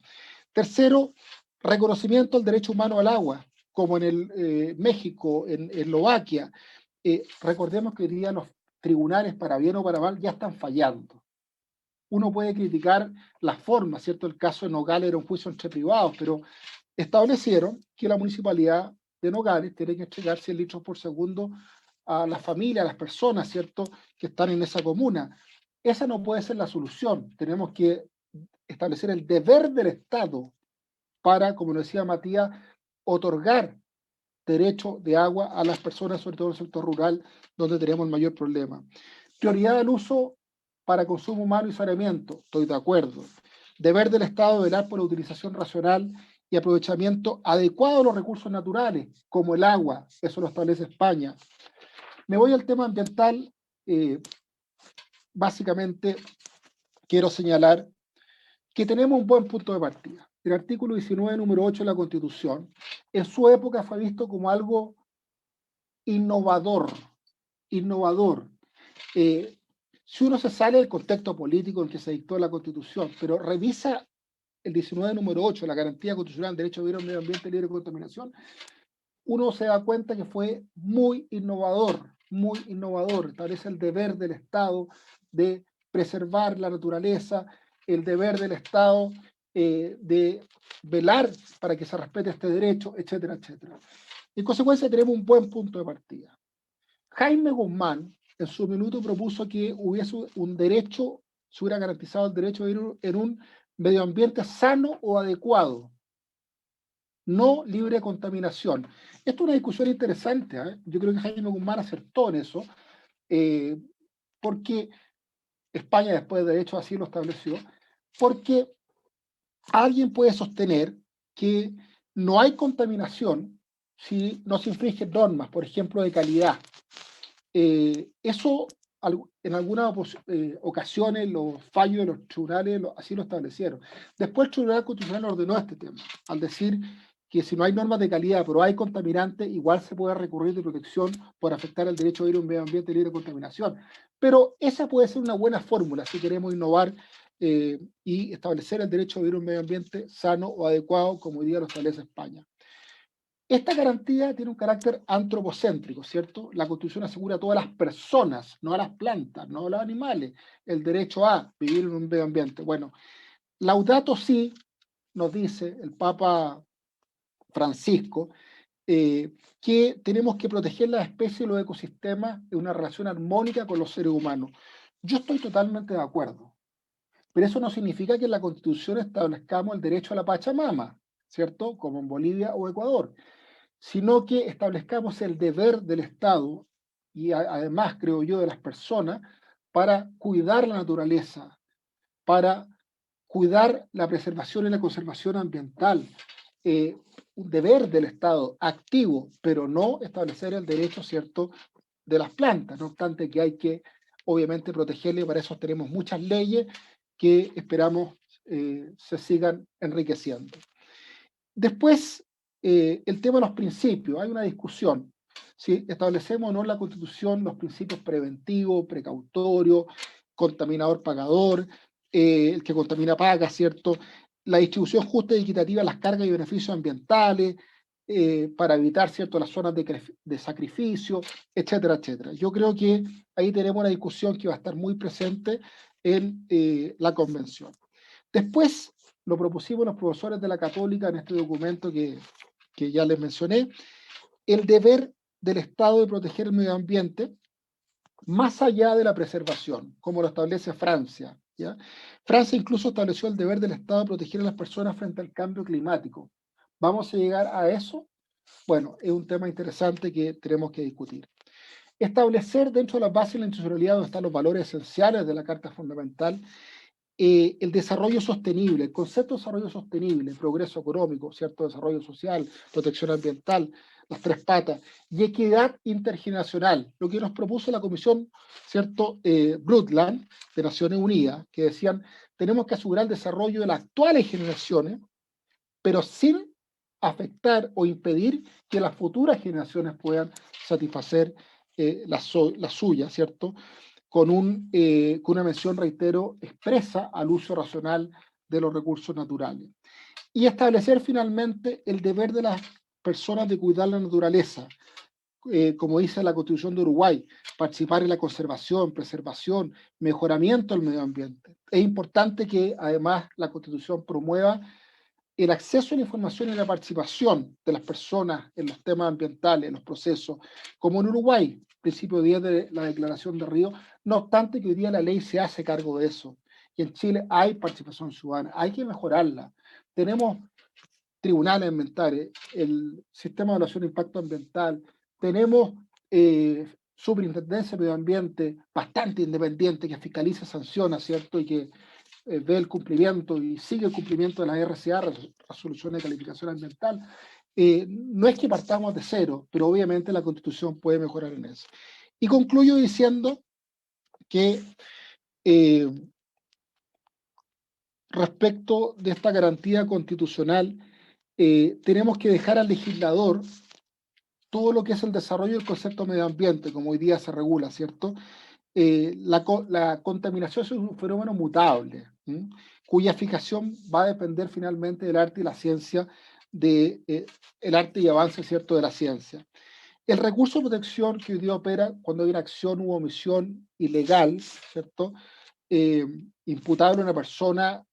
Tercero, reconocimiento del derecho humano al agua, como en el México, en Eslovaquia. Recordemos que hoy día los tribunales, para bien o para mal, ya están fallando. Uno puede criticar las formas, ¿cierto? El caso de Nogales era un juicio entre privados, pero establecieron que la municipalidad de Nogales tiene que entregar 100 litros por segundo a las familias, a las personas, ¿cierto?, que están en esa comuna. Esa no puede ser la solución. Tenemos que establecer el deber del Estado para, como lo decía Matías, otorgar derecho de agua a las personas, sobre todo en el sector rural, donde tenemos el mayor problema. Prioridad del uso para consumo humano y saneamiento, estoy de acuerdo. Deber del Estado velar por la utilización racional y aprovechamiento adecuado de los recursos naturales, como el agua, eso lo establece España. Me voy al tema ambiental. Básicamente, quiero señalar que tenemos un buen punto de partida. El artículo 19, número 8 de la Constitución, en su época fue visto como algo innovador. Si uno se sale del contexto político en que se dictó la Constitución, pero revisa el 19, número 8, la garantía constitucional del derecho a vivir en un medio ambiente libre de contaminación, uno se da cuenta que fue muy innovador, establece el deber del Estado de preservar la naturaleza, el deber del Estado de velar para que se respete este derecho, etcétera, etcétera. En consecuencia, tenemos un buen punto de partida. Jaime Guzmán, en su minuto, propuso que hubiese un derecho, se hubiera garantizado el derecho de vivir en un medio ambiente sano o adecuado, no libre de contaminación. Esto es una discusión interesante, ¿eh? Yo creo que Jaime Guzmán acertó en eso, porque España después de hecho así lo estableció, porque alguien puede sostener que no hay contaminación, si no se infringen normas, por ejemplo, de calidad. Eso en algunas ocasiones los fallos de los tribunales así lo establecieron. Después el Tribunal Constitucional ordenó este tema, al decir que si no hay normas de calidad, pero hay contaminantes, igual se puede recurrir de protección por afectar el derecho a vivir un medio ambiente libre de contaminación. Pero esa puede ser una buena fórmula si queremos innovar y establecer el derecho a vivir un medio ambiente sano o adecuado, como hoy día lo establece España. Esta garantía tiene un carácter antropocéntrico, ¿cierto? La Constitución asegura a todas las personas, no a las plantas, no a los animales, el derecho a vivir en un medio ambiente. Bueno, Laudato Si nos dice el Papa Francisco que tenemos que proteger las especies y los ecosistemas en una relación armónica con los seres humanos. Yo estoy totalmente de acuerdo, pero eso no significa que en la Constitución establezcamos el derecho a la Pachamama, ¿cierto? Como en Bolivia o Ecuador, sino que establezcamos el deber del Estado y además, creo yo, de las personas para cuidar la naturaleza, para cuidar la preservación y la conservación ambiental. Un deber del Estado activo, pero no establecer el derecho, ¿cierto?, de las plantas, no obstante que hay que, obviamente, protegerle, y para eso tenemos muchas leyes que esperamos se sigan enriqueciendo. Después, el tema de los principios, hay una discusión. Si establecemos o no en la Constitución los principios preventivos, precautorios, contaminador pagador, el que contamina paga, ¿cierto? La distribución justa y equitativa de las cargas y beneficios ambientales, para evitar, ¿cierto?, las zonas de sacrificio, etcétera, etcétera. Yo creo que ahí tenemos una discusión que va a estar muy presente en la convención. Después, lo propusimos los profesores de la Católica en este documento que ya les mencioné, el deber del Estado de proteger el medio ambiente más allá de la preservación, como lo establece Francia, ¿ya? Francia incluso estableció el deber del Estado de proteger a las personas frente al cambio climático. ¿Vamos a llegar a eso? Bueno, es un tema interesante que tenemos que discutir. Establecer dentro de las bases de la institucionalidad donde están los valores esenciales de la Carta Fundamental, el desarrollo sostenible, el concepto de desarrollo sostenible, progreso económico, ¿cierto?, desarrollo social, protección ambiental, las tres patas, y equidad intergeneracional, lo que nos propuso la Comisión, ¿cierto?, Brundtland, de Naciones Unidas, que decían, tenemos que asegurar el desarrollo de las actuales generaciones, pero sin afectar o impedir que las futuras generaciones puedan satisfacer la suya, ¿cierto?, con una mención, reitero, expresa al uso racional de los recursos naturales. Y establecer finalmente el deber de las personas de cuidar la naturaleza, como dice la Constitución de Uruguay, participar en la conservación, preservación, mejoramiento del medio ambiente. Es importante que además la Constitución promueva el acceso a la información y la participación de las personas en los temas ambientales, en los procesos, como en Uruguay, principio 10 de la Declaración de Río, no obstante que hoy día la ley se hace cargo de eso. Y en Chile hay participación ciudadana, hay que mejorarla. Tenemos tribunales ambientales, el sistema de evaluación de impacto ambiental, tenemos superintendencia de medio ambiente bastante independiente que fiscaliza, sanciona, ¿cierto?, y que ve el cumplimiento y sigue el cumplimiento de la RCA, resolución de calificación ambiental. No es que partamos de cero, pero obviamente la Constitución puede mejorar en eso. Y concluyo diciendo que respecto de esta garantía constitucional, tenemos que dejar al legislador todo lo que es el desarrollo del concepto de medio ambiente, como hoy día se regula, ¿cierto? La contaminación es un fenómeno mutable, cuya fijación va a depender finalmente del arte y la ciencia, el arte y avance, ¿cierto?, de la ciencia. El recurso de protección que hoy día opera cuando hay una acción u omisión ilegal, ¿cierto?, imputable a una persona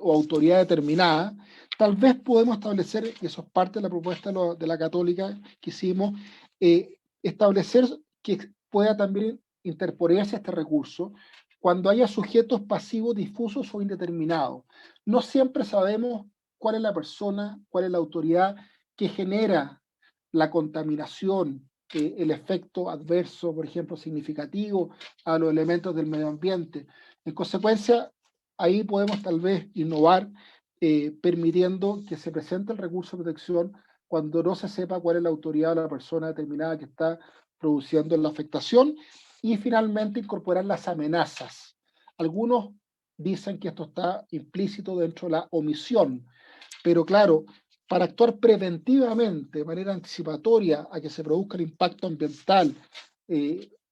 o autoridad determinada, tal vez podemos establecer, y eso es parte de la propuesta de la Católica que hicimos, establecer que pueda también interponerse este recurso cuando haya sujetos pasivos difusos o indeterminados. No siempre sabemos cuál es la persona, cuál es la autoridad que genera la contaminación, el efecto adverso, por ejemplo, significativo a los elementos del medio ambiente. En consecuencia, ahí podemos tal vez innovar permitiendo que se presente el recurso de protección cuando no se sepa cuál es la autoridad o la persona determinada que está produciendo la afectación, y finalmente incorporar las amenazas. Algunos dicen que esto está implícito dentro de la omisión, pero claro, para actuar preventivamente, de manera anticipatoria a que se produzca el impacto ambiental,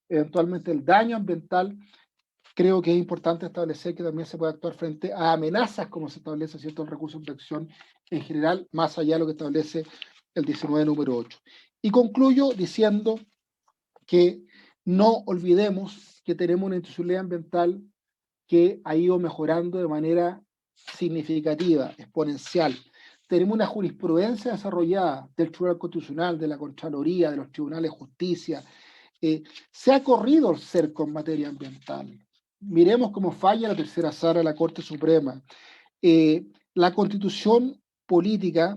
eventualmente el daño ambiental, creo que es importante establecer que también se puede actuar frente a amenazas, como se establece ciertos recursos de acción en general, más allá de lo que establece el 19 número 8. Y concluyo diciendo que no olvidemos que tenemos una institucionalidad ambiental que ha ido mejorando de manera significativa, exponencial. Tenemos una jurisprudencia desarrollada del Tribunal Constitucional, de la Contraloría, de los tribunales de justicia. Se ha corrido el cerco en materia ambiental. Miremos cómo falla la tercera sala de la Corte Suprema. La constitución política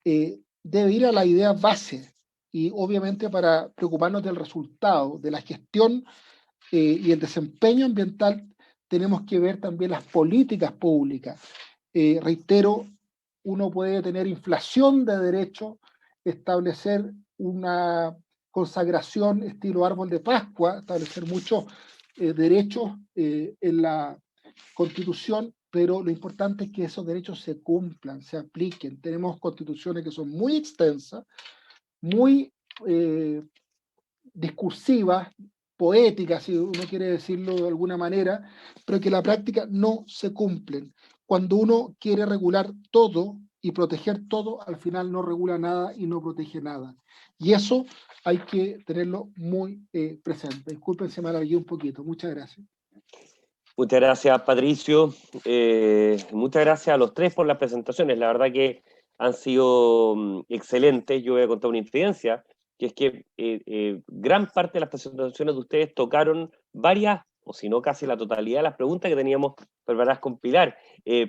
debe ir a la idea base, y obviamente para preocuparnos del resultado, de la gestión y el desempeño ambiental, tenemos que ver también las políticas públicas. Reitero, uno puede tener inflación de derechos, establecer una consagración estilo árbol de Pascua, establecer muchos derechos en la Constitución, pero lo importante es que esos derechos se cumplan, se apliquen. Tenemos constituciones que son muy extensas, muy discursivas, poéticas, si uno quiere decirlo de alguna manera, pero que en la práctica no se cumplen. Cuando uno quiere regular todo y proteger todo, al final no regula nada y no protege nada. Y eso hay que tenerlo muy presente. Disculpen si me alargué un poquito. Muchas gracias. Muchas gracias, Patricio. Muchas gracias a los tres por las presentaciones. La verdad que han sido excelentes. Yo voy a contar una incidencia, que es que gran parte de las presentaciones de ustedes tocaron varias, o si no casi la totalidad de las preguntas que teníamos preparadas con Pilar,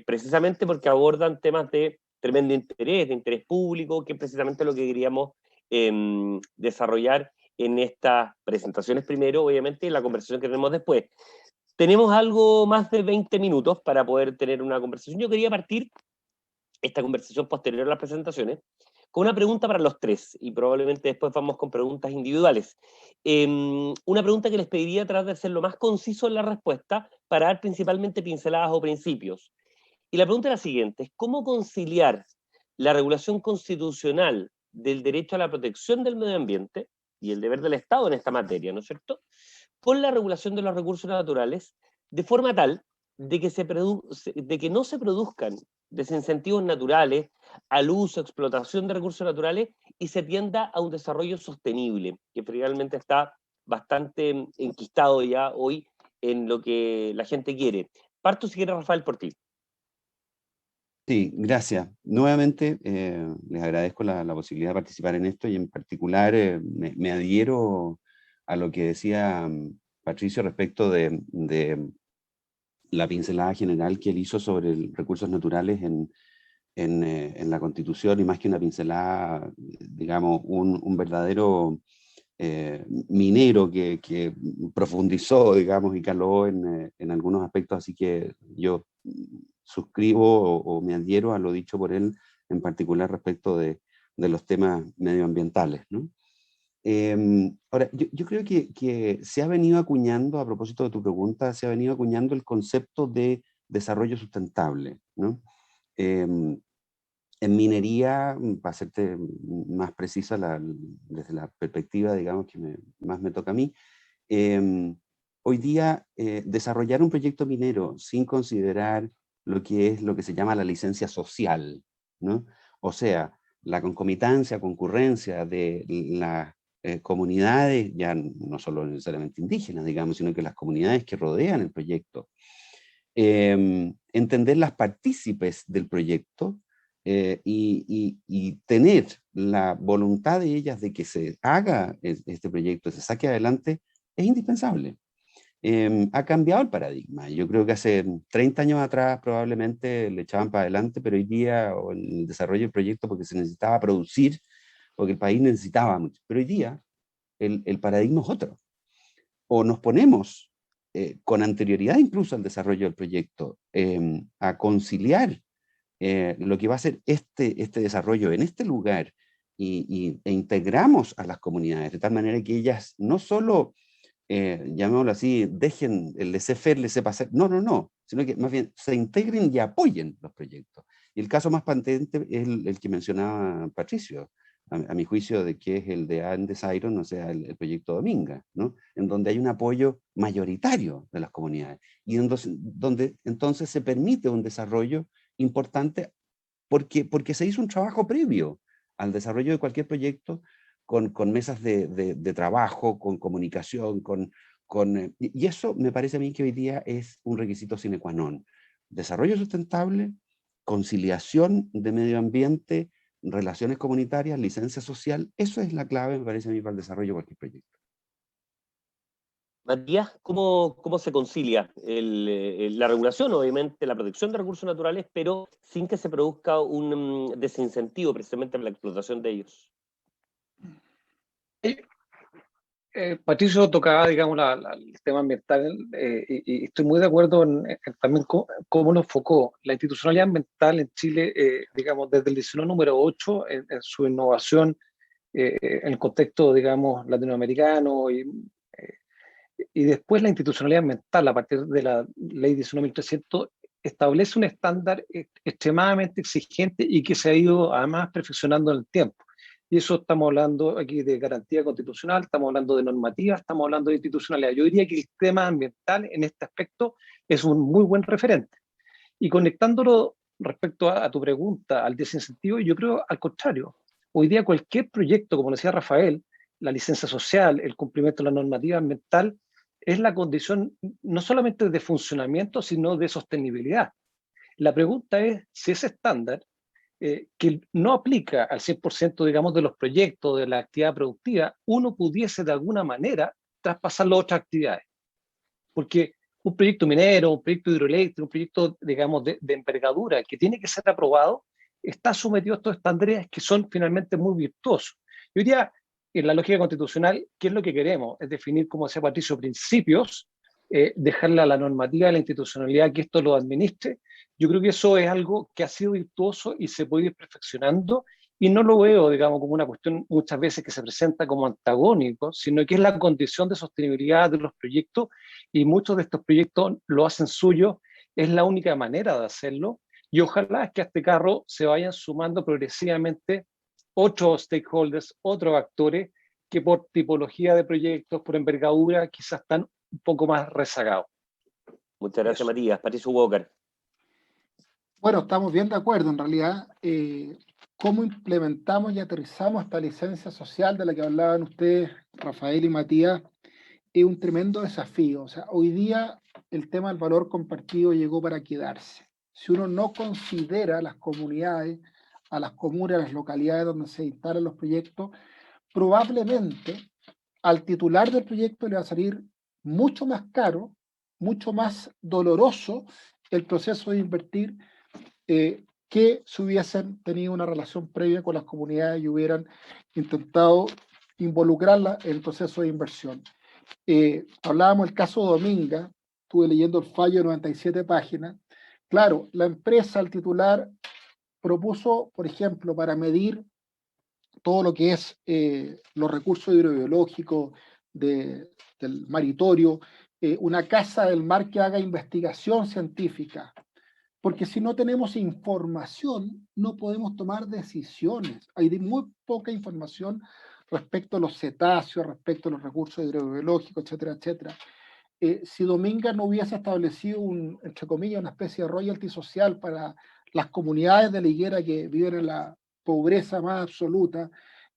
precisamente porque abordan temas de tremendo interés, de interés público, que es precisamente lo que queríamos desarrollar en estas presentaciones primero, obviamente, y la conversación que tenemos después. Tenemos algo más de 20 minutos para poder tener una conversación. Yo quería partir esta conversación posterior a las presentaciones con una pregunta para los tres, y probablemente después vamos con preguntas individuales. Una pregunta que les pediría tratar de ser lo más conciso en la respuesta para dar principalmente pinceladas o principios. Y la pregunta es la siguiente: ¿cómo conciliar la regulación constitucional del derecho a la protección del medio ambiente y el deber del Estado en esta materia, ¿no es cierto?, con la regulación de los recursos naturales, de forma tal de que no se produzcan desincentivos naturales al uso, explotación de recursos naturales, y se tienda a un desarrollo sostenible, que realmente está bastante enquistado ya hoy en lo que la gente quiere? Parto, si quiere, Rafael, por ti. Sí, gracias. Nuevamente les agradezco la posibilidad de participar en esto, y en particular me adhiero a lo que decía Patricio respecto de la pincelada general que él hizo sobre recursos naturales en la Constitución, y más que una pincelada, digamos, un verdadero minero que profundizó, digamos, y caló en algunos aspectos, así que yo suscribo o me adhiero a lo dicho por él, en particular respecto de los temas medioambientales, ¿no? Ahora, yo creo que se ha venido acuñando, a propósito de tu pregunta, se ha venido acuñando el concepto de desarrollo sustentable, ¿no? En minería, para hacerte más precisa desde la perspectiva, digamos, que más me toca a mí, hoy día desarrollar un proyecto minero sin considerar lo que se llama la licencia social, ¿no? O sea, la concomitancia, concurrencia de las comunidades, ya no solo necesariamente indígenas, digamos, sino que las comunidades que rodean el proyecto, entender las partícipes del proyecto, y tener la voluntad de ellas de que se haga este proyecto, se saque adelante, es indispensable. Ha cambiado el paradigma. Yo creo que hace 30 años atrás probablemente le echaban para adelante, pero hoy día, o en el desarrollo del proyecto, porque se necesitaba producir, porque el país necesitaba mucho. Pero hoy día el paradigma es otro. O nos ponemos con anterioridad incluso al desarrollo del proyecto a conciliar lo que va a ser este desarrollo en este lugar e integramos a las comunidades, de tal manera que ellas no solo, llamémoslo así, dejen el laissez-faire, laissez-passer, no, sino que más bien se integren y apoyen los proyectos. Y el caso más patente es el que mencionaba Patricio, a mi juicio, de que es el de Andes Iron, o sea, el proyecto Dominga, ¿no? En donde hay un apoyo mayoritario de las comunidades, y donde entonces se permite un desarrollo importante porque se hizo un trabajo previo al desarrollo de cualquier proyecto, con mesas de trabajo, con comunicación, y eso me parece a mí que hoy día es un requisito sine qua non. Desarrollo sustentable, conciliación de medio ambiente, relaciones comunitarias, licencia social, eso es la clave, me parece a mí, para el desarrollo de cualquier proyecto. Matías, ¿cómo se concilia la regulación, obviamente, la protección de recursos naturales, pero sin que se produzca un desincentivo precisamente en la explotación de ellos? Patricio tocaba, digamos, el tema ambiental, y estoy muy de acuerdo en también cómo lo enfocó. La institucionalidad ambiental en Chile, digamos, desde el diseño número 8, en su innovación en el contexto, digamos, latinoamericano, y después la institucionalidad ambiental, a partir de la ley 19.300, establece un estándar extremadamente exigente y que se ha ido además perfeccionando en el tiempo. Y eso estamos hablando aquí de garantía constitucional, estamos hablando de normativa, estamos hablando de institucionalidad. Yo diría que el tema ambiental en este aspecto es un muy buen referente. Y conectándolo respecto a tu pregunta, al desincentivo, yo creo al contrario. Hoy día cualquier proyecto, como decía Rafael, la licencia social, el cumplimiento de la normativa ambiental, es la condición no solamente de funcionamiento, sino de sostenibilidad. La pregunta es si ese estándar, que no aplica al 100%, digamos, de los proyectos, de la actividad productiva, uno pudiese de alguna manera traspasarlo a otras actividades. Porque un proyecto minero, un proyecto hidroeléctrico, un proyecto, digamos, de envergadura que tiene que ser aprobado, está sometido a estos estándares que son finalmente muy virtuosos. Yo diría, en la lógica constitucional, ¿qué es lo que queremos? Es definir, como decía Patricio, principios, dejarle a la normativa, a la institucionalidad que esto lo administre. Yo creo que eso es algo que ha sido virtuoso y se puede ir perfeccionando, y no lo veo, digamos, como una cuestión muchas veces que se presenta como antagónico, sino que es la condición de sostenibilidad de los proyectos, y muchos de estos proyectos lo hacen suyo, es la única manera de hacerlo, y ojalá es que a este carro se vayan sumando progresivamente otros stakeholders, otros actores que por tipología de proyectos, por envergadura, quizás están un poco más rezagados. Muchas gracias, Matías. Patricio Walker. Bueno, estamos bien de acuerdo. En realidad, cómo implementamos y aterrizamos esta licencia social de la que hablaban ustedes, Rafael y Matías, es un tremendo desafío. O sea, hoy día el tema del valor compartido llegó para quedarse. Si uno no considera a las comunidades, a las comunas, a las localidades donde se instalan los proyectos, probablemente al titular del proyecto le va a salir mucho más caro, mucho más doloroso el proceso de invertir, que si hubiesen tenido una relación previa con las comunidades y hubieran intentado involucrarlas en el proceso de inversión. Hablábamos del caso Dominga, estuve leyendo el fallo de 97 páginas. Claro, la empresa, el titular, propuso, por ejemplo, para medir todo lo que es los recursos hidrobiológicos del maritorio, una casa del mar que haga investigación científica, porque si no tenemos información no podemos tomar decisiones. Hay muy poca información respecto a los cetáceos, respecto a los recursos hidrobiológicos, etcétera, etcétera. Si Dominga no hubiese establecido, entre comillas, una especie de royalty social para las comunidades de la higuera que viven en la pobreza más absoluta,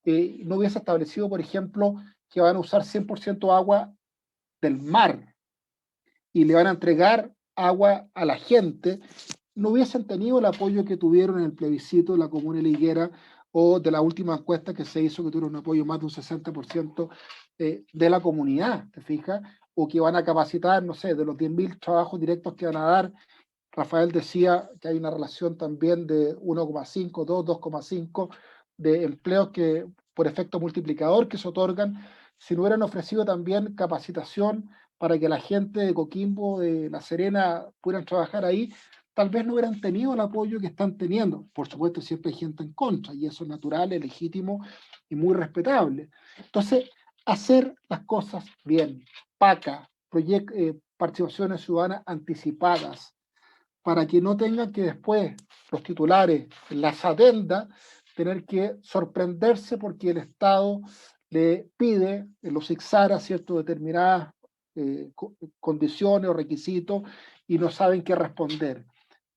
no hubiese establecido, por ejemplo, que van a usar 100% agua del mar y le van a entregar agua a la gente, no hubiesen tenido el apoyo que tuvieron en el plebiscito de la comuna de la Higuera, o de la última encuesta que se hizo, que tuvieron un apoyo más de un 60% de la comunidad, ¿te fijas? O que van a capacitar, no sé, de los 10.000 trabajos directos que van a dar. Rafael decía que hay una relación también de 1,5, 2, 2,5 de empleos que por efecto multiplicador que se otorgan. Si no hubieran ofrecido también capacitación para que la gente de Coquimbo, de La Serena, pudieran trabajar ahí, tal vez no hubieran tenido el apoyo que están teniendo. Por supuesto, siempre hay gente en contra, y eso es natural, es legítimo y muy respetable. Entonces, hacer las cosas bien, PACA, participaciones ciudadanas anticipadas, para que no tengan que después los titulares en las adendas tener que sorprenderse porque el Estado le pide, los exara, ¿cierto?, determinadas condiciones o requisitos y no saben qué responder.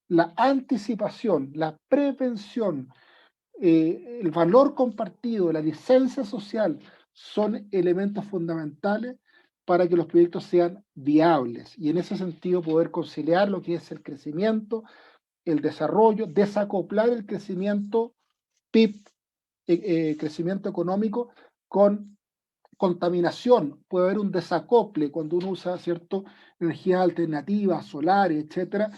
La anticipación, la prevención, el valor compartido, la licencia social son elementos fundamentales para que los proyectos sean viables y en ese sentido poder conciliar lo que es el crecimiento, el desarrollo, desacoplar el crecimiento PIB, crecimiento económico, con contaminación. Puede haber un desacople cuando uno usa, ¿cierto?, energías alternativas, solares, etcétera.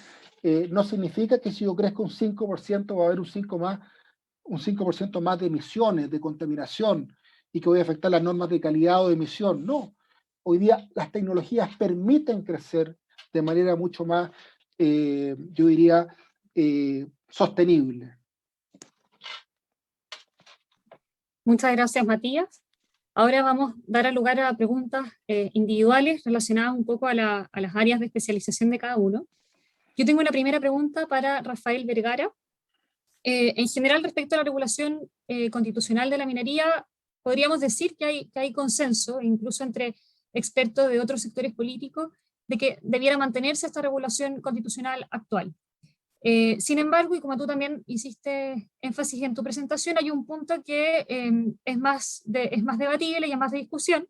No significa que si yo crezco un 5% va a haber un 5% más de emisiones, de contaminación, y que voy a afectar las normas de calidad o de emisión. No. Hoy día las tecnologías permiten crecer de manera mucho más, yo diría, sostenible. Muchas gracias, Matías. Ahora vamos a dar lugar a preguntas individuales relacionadas un poco a las áreas de especialización de cada uno. Yo tengo una primera pregunta para Rafael Vergara. En general, respecto a la regulación constitucional de la minería, podríamos decir que hay consenso, incluso entre expertos de otros sectores políticos, de que debiera mantenerse esta regulación constitucional actual. Sin embargo, y como tú también hiciste énfasis en tu presentación, hay un punto que es más debatible y es más de discusión,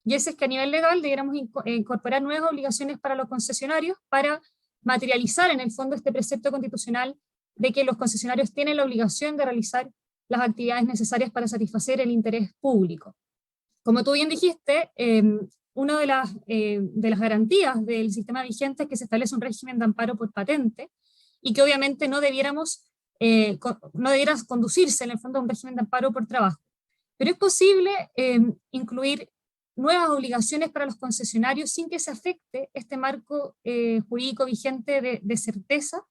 y ese es que a nivel legal debiéramos incorporar nuevas obligaciones para los concesionarios para materializar en el fondo este precepto constitucional de que los concesionarios tienen la obligación de realizar las actividades necesarias para satisfacer el interés público. Como tú bien dijiste, una de las garantías del sistema vigente es que se establece un régimen de amparo por patente, y que obviamente no debiera conducirse en el fondo a un régimen de amparo por trabajo. Pero es posible incluir nuevas obligaciones para los concesionarios sin que se afecte este marco jurídico vigente de certeza.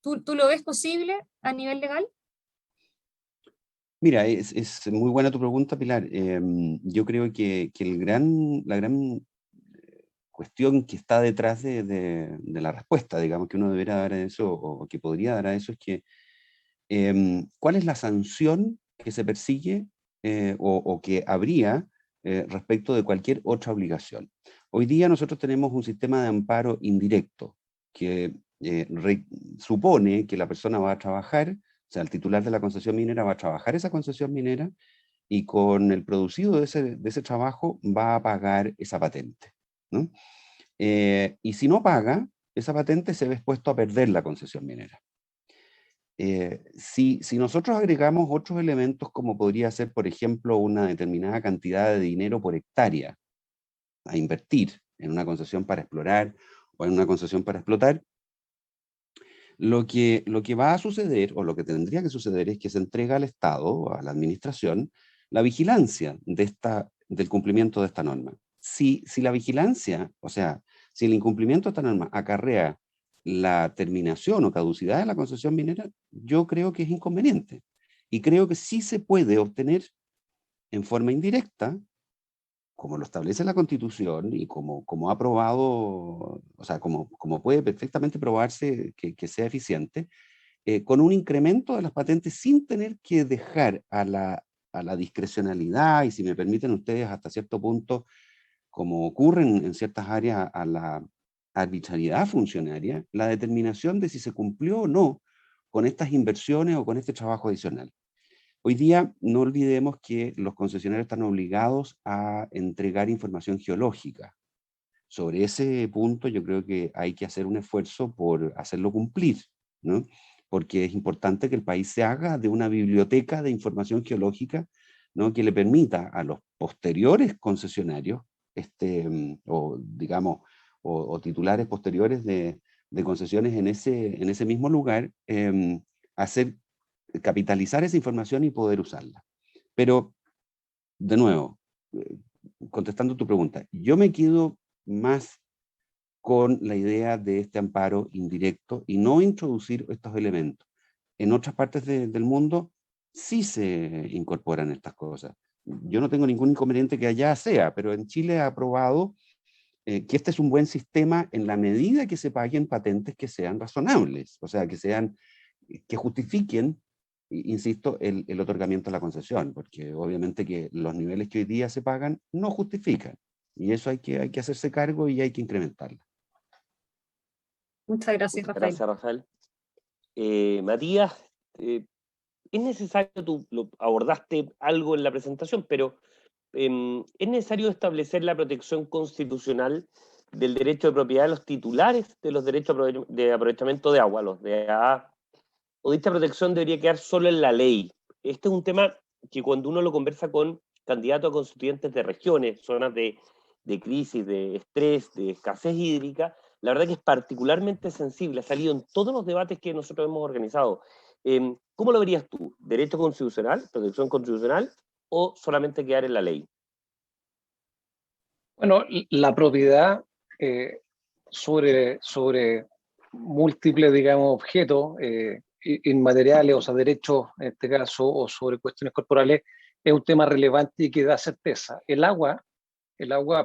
¿Tú lo ves posible a nivel legal? Mira, es muy buena tu pregunta, Pilar. Yo creo que la gran cuestión que está detrás de la respuesta, digamos, que uno debería dar a eso, o que podría dar a eso, es que ¿cuál es la sanción que se persigue o que habría respecto de cualquier otra obligación? Hoy día nosotros tenemos un sistema de amparo indirecto que supone que la persona va a trabajar, o sea, el titular de la concesión minera va a trabajar esa concesión minera y con el producido de ese trabajo va a pagar esa patente, ¿no? Y si no paga, esa patente se ve expuesto a perder la concesión minera. Si nosotros agregamos otros elementos, como podría ser, por ejemplo, una determinada cantidad de dinero por hectárea a invertir en una concesión para explorar o en una concesión para explotar, lo que va a suceder, o lo que tendría que suceder, es que se entrega al Estado, o a la administración, la vigilancia del cumplimiento de esta norma. Si la vigilancia, o sea, si el incumplimiento de esta norma acarrea la terminación o caducidad de la concesión minera, yo creo que es inconveniente. Y creo que sí se puede obtener en forma indirecta, como lo establece la Constitución y como ha probado, o sea, como puede perfectamente probarse que sea eficiente, con un incremento de las patentes sin tener que dejar a la discrecionalidad, y si me permiten ustedes hasta cierto punto, como ocurre en ciertas áreas, a la arbitrariedad funcionaria, la determinación de si se cumplió o no con estas inversiones o con este trabajo adicional. Hoy día no olvidemos que los concesionarios están obligados a entregar información geológica. Sobre ese punto yo creo que hay que hacer un esfuerzo por hacerlo cumplir, ¿no? Porque es importante que el país se haga de una biblioteca de información geológica, ¿no?, que le permita a los posteriores concesionarios, o digamos, o titulares posteriores de concesiones en ese mismo lugar, capitalizar esa información y poder usarla. Pero, de nuevo, contestando tu pregunta, yo me quedo más con la idea de este amparo indirecto y no introducir estos elementos. En otras partes del mundo sí se incorporan estas cosas. Yo no tengo ningún inconveniente que allá sea, pero en Chile ha aprobado que este es un buen sistema en la medida que se paguen patentes que sean razonables, o sea, que justifiquen, insisto, el otorgamiento de la concesión, porque obviamente que los niveles que hoy día se pagan no justifican, y eso hay que hacerse cargo y hay que incrementarlo. Muchas gracias, Muchas Rafael. gracias, Rafael. Matías, es necesario, tú lo abordaste algo en la presentación, pero es necesario establecer la protección constitucional del derecho de propiedad de los titulares de los derechos de aprovechamiento de agua, los DAA, o dicha protección debería quedar solo en la ley. Este es un tema que cuando uno lo conversa con candidatos a constituyentes de regiones, zonas de crisis, de estrés, de escasez hídrica, la verdad que es particularmente sensible, ha salido en todos los debates que nosotros hemos organizado. ¿Cómo lo verías tú? ¿Derecho constitucional, protección constitucional, o solamente quedar en la ley? Bueno, la propiedad sobre múltiples, digamos, objetos inmateriales, o sea, derechos en este caso, o sobre cuestiones corporales, es un tema relevante y que da certeza. El agua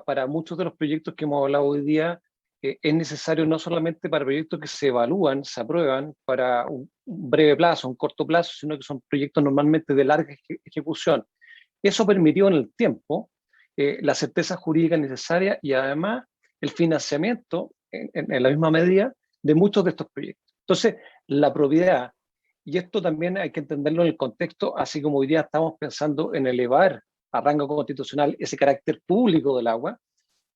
para muchos de los proyectos que hemos hablado hoy día, es necesario no solamente para proyectos que se evalúan, se aprueban para un breve plazo, un corto plazo, sino que son proyectos normalmente de larga ejecución. Eso permitió en el tiempo la certeza jurídica necesaria y además el financiamiento en la misma medida de muchos de estos proyectos. Entonces, la propiedad, y esto también hay que entenderlo en el contexto, así como hoy día estamos pensando en elevar a rango constitucional ese carácter público del agua,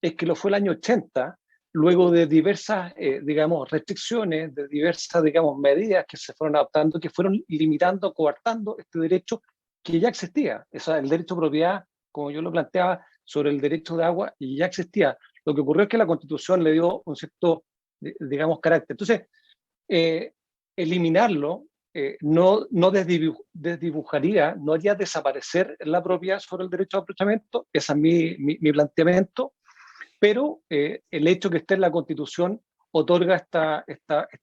es que lo fue el año 80, luego de diversas, digamos, restricciones, de diversas, digamos, medidas que se fueron adoptando, que fueron limitando, coartando este derecho que ya existía. O sea, el derecho de propiedad, como yo lo planteaba, sobre el derecho de agua, y ya existía. Lo que ocurrió es que la Constitución le dio un cierto, digamos, carácter. Entonces, eliminarlo no desdibujaría, no haría desaparecer la propiedad sobre el derecho de aprovechamiento, ese es mi planteamiento, pero el hecho que esté en la Constitución otorga esta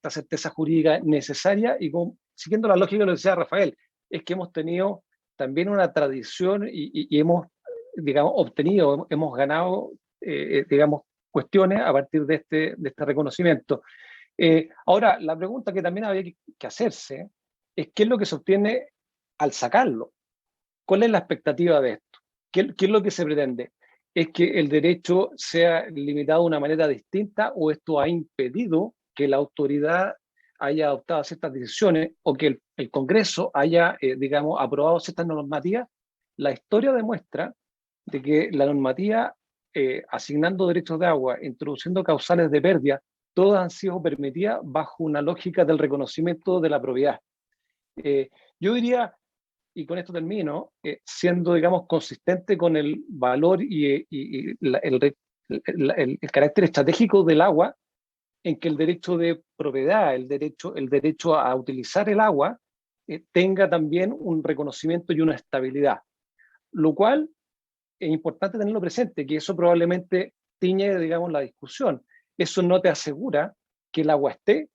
certeza jurídica necesaria y siguiendo la lógica que lo decía Rafael, es que hemos tenido también una tradición y hemos, digamos, obtenido, hemos ganado, digamos, cuestiones a partir de este reconocimiento. Ahora, la pregunta que también había que hacerse es qué es lo que se obtiene al sacarlo. ¿Cuál es la expectativa de esto? ¿Qué es lo que se pretende? ¿Es que el derecho sea limitado de una manera distinta o esto ha impedido que la autoridad haya adoptado ciertas decisiones o que el Congreso haya, digamos, aprobado ciertas normativas? La historia demuestra de que la normativa, asignando derechos de agua, introduciendo causales de pérdida, todas han sido permitidas bajo una lógica del reconocimiento de la propiedad. Yo diría, y con esto termino, siendo, digamos, consistente con el valor y el carácter estratégico del agua, en que el derecho de propiedad, el derecho a utilizar el agua, tenga también un reconocimiento y una estabilidad. Lo cual es importante tenerlo presente, que eso probablemente tiñe, digamos, la discusión. Eso no te asegura que el agua esté,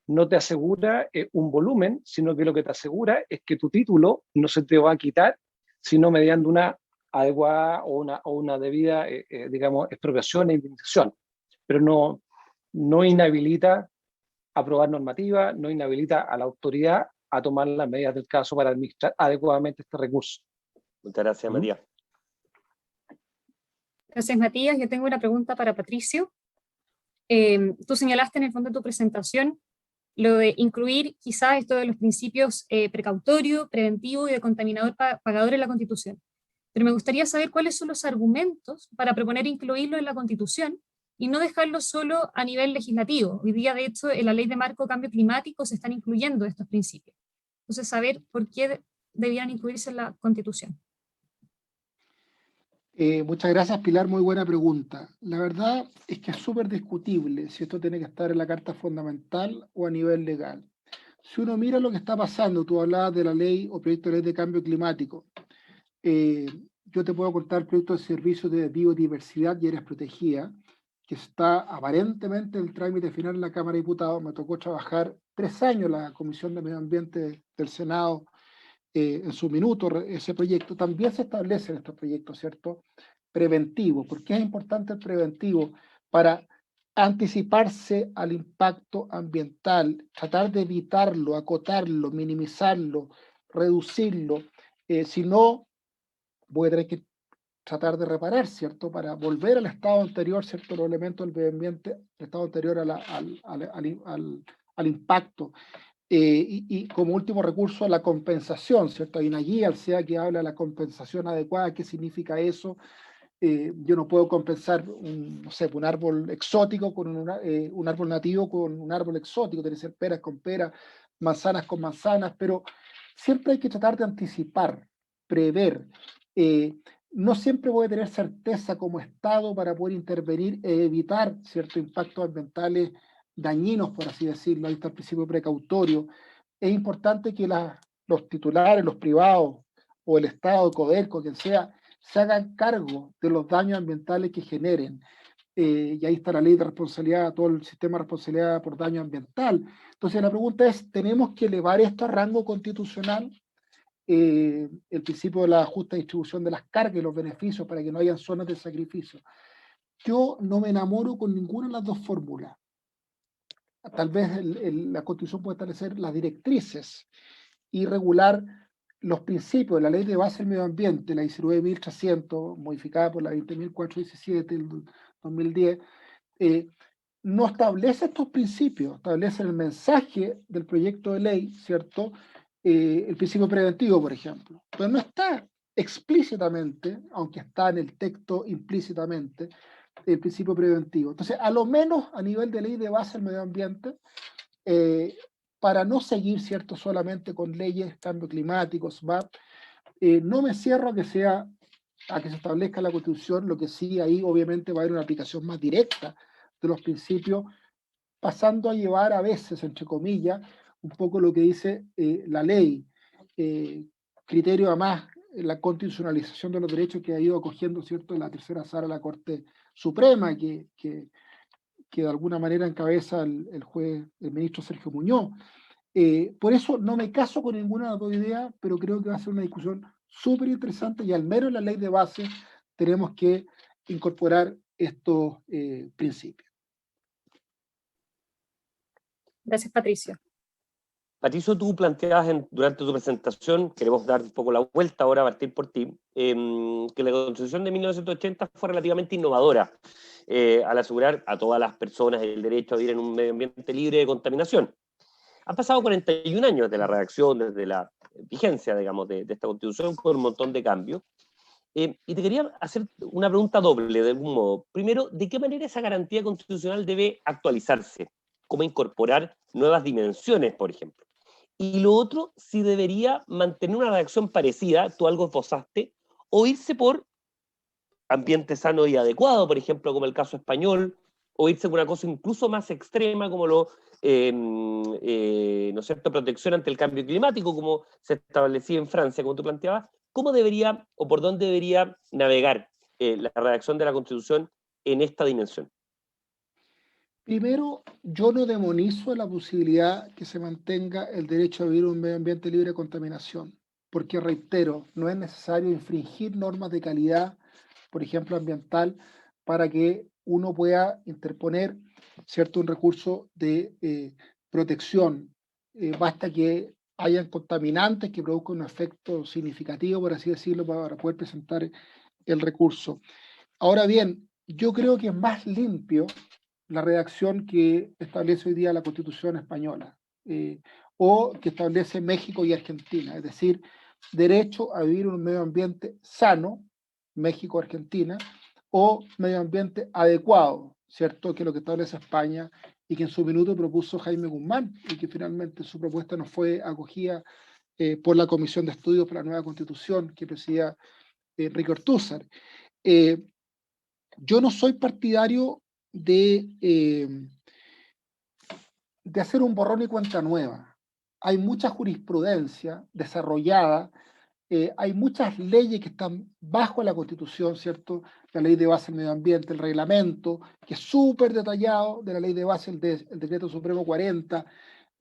no te asegura un volumen, sino que lo que te asegura es que tu título no se te va a quitar, sino mediante una adecuada o una debida, digamos, expropiación e indemnización. Pero no inhabilita aprobar normativa, no inhabilita a la autoridad a tomar las medidas del caso para administrar adecuadamente este recurso. Muchas gracias, Matías. Gracias, Matías. Yo tengo una pregunta para Patricio. Tú señalaste en el fondo de tu presentación lo de incluir quizás esto de los principios precautorio, preventivo y de contaminador pagador en la Constitución. Pero me gustaría saber cuáles son los argumentos para proponer incluirlo en la Constitución y no dejarlo solo a nivel legislativo. Hoy día, de hecho, en la Ley de Marco Cambio Climático se están incluyendo estos principios. Entonces, saber por qué debían incluirse en la Constitución. Muchas gracias, Pilar, muy buena pregunta. La verdad es que es súper discutible si esto tiene que estar en la Carta Fundamental o a nivel legal. Si uno mira lo que está pasando, tú hablabas de la ley o proyecto de ley de cambio climático. Yo te puedo contar el proyecto de servicios de biodiversidad y áreas protegidas, que está aparentemente en el trámite final en la Cámara de Diputados. Me tocó trabajar 3 años en la Comisión de Medio Ambiente del Senado, en su minuto, ese proyecto. También se establecen estos proyectos, ¿cierto? Preventivos. ¿Por qué es importante el preventivo? Para anticiparse al impacto ambiental, tratar de evitarlo, acotarlo, minimizarlo, reducirlo. Si no, voy a tener que tratar de reparar, ¿cierto? Para volver al estado anterior, ¿cierto? Los elementos del medio ambiente, el estado anterior al impacto. Y como último recurso, la compensación, ¿cierto? Hay una guía al SEA que habla de la compensación adecuada. ¿Qué significa eso? Yo no puedo compensar no sé, un árbol exótico con un árbol nativo con un árbol exótico. Tiene que ser peras con peras, manzanas con manzanas, pero siempre hay que tratar de anticipar, prever. No siempre voy a tener certeza como Estado para poder intervenir e evitar ciertos impactos ambientales dañinos, por así decirlo. Ahí está el principio precautorio. Es importante que los titulares, los privados, o el Estado, Codelco, quien sea, se hagan cargo de los daños ambientales que generen. Y ahí está la ley de responsabilidad, todo el sistema de responsabilidad por daño ambiental. Entonces la pregunta es, ¿tenemos que elevar esto a rango constitucional? El principio de la justa distribución de las cargas y los beneficios para que no hayan zonas de sacrificio. Yo no me enamoro con ninguna de las dos fórmulas. Tal vez la Constitución puede establecer las directrices y regular los principios de la Ley de Base del Medio Ambiente, la 19.300, modificada por la 20.417 del 2010, no establece estos principios, establece el mensaje del proyecto de ley, ¿cierto? El principio preventivo, por ejemplo, pero no está explícitamente, aunque está en el texto implícitamente, el principio preventivo. Entonces, a lo menos a nivel de ley de base del medio ambiente, para no seguir, ¿cierto?, solamente con leyes, cambio climático, SMAP, no me cierro a que se establezca la Constitución. Lo que sí, ahí obviamente va a haber una aplicación más directa de los principios, pasando a llevar a veces, entre comillas, un poco lo que dice la ley, criterio además, la constitucionalización de los derechos que ha ido acogiendo, ¿cierto?, la tercera sala de la Corte Suprema, que de alguna manera encabeza el ministro Sergio Muñoz. Por eso no me caso con ninguna de las dos ideas, pero creo que va a ser una discusión súper interesante y al menos en la ley de base tenemos que incorporar estos principios. Gracias, Patricio. Patricio, tú planteabas durante tu presentación, queremos dar un poco la vuelta ahora a partir por ti, que la Constitución de 1980 fue relativamente innovadora al asegurar a todas las personas el derecho a vivir en un medio ambiente libre de contaminación. Han pasado 41 años de la redacción, desde la vigencia, digamos, de esta Constitución, con un montón de cambios. Y te quería hacer una pregunta doble, de algún modo. Primero, ¿de qué manera esa garantía constitucional debe actualizarse? ¿Cómo incorporar nuevas dimensiones, por ejemplo? Y lo otro, si debería mantener una redacción parecida, tú algo esbozaste, o irse por ambiente sano y adecuado, por ejemplo, como el caso español, o irse por una cosa incluso más extrema, como ¿no es cierto?, protección ante el cambio climático, como se establecía en Francia, como tú planteabas. ¿Cómo debería, o por dónde debería navegar la redacción de la Constitución en esta dimensión? Primero, yo no demonizo la posibilidad que se mantenga el derecho a vivir en un medio ambiente libre de contaminación, porque reitero, no es necesario infringir normas de calidad, por ejemplo ambiental, para que uno pueda interponer, ¿cierto?, un recurso de protección. Basta que hayan contaminantes que produzcan un efecto significativo, por así decirlo, para poder presentar el recurso. Ahora bien, yo creo que es más limpio la redacción que establece hoy día la Constitución española, o que establece México y Argentina, es decir, derecho a vivir en un medio ambiente sano, México, Argentina, o medio ambiente adecuado, ¿cierto?, que es lo que establece España y que en su minuto propuso Jaime Guzmán, y que finalmente su propuesta no fue acogida por la Comisión de Estudios para la Nueva Constitución que presidía Enrique Ortúzar. Yo no soy partidario de hacer un borrón y cuenta nueva. Hay mucha jurisprudencia desarrollada, hay muchas leyes que están bajo la Constitución, ¿cierto? la ley de base del medio ambiente, el reglamento, que es súper detallado, de la ley de base, el decreto supremo 40,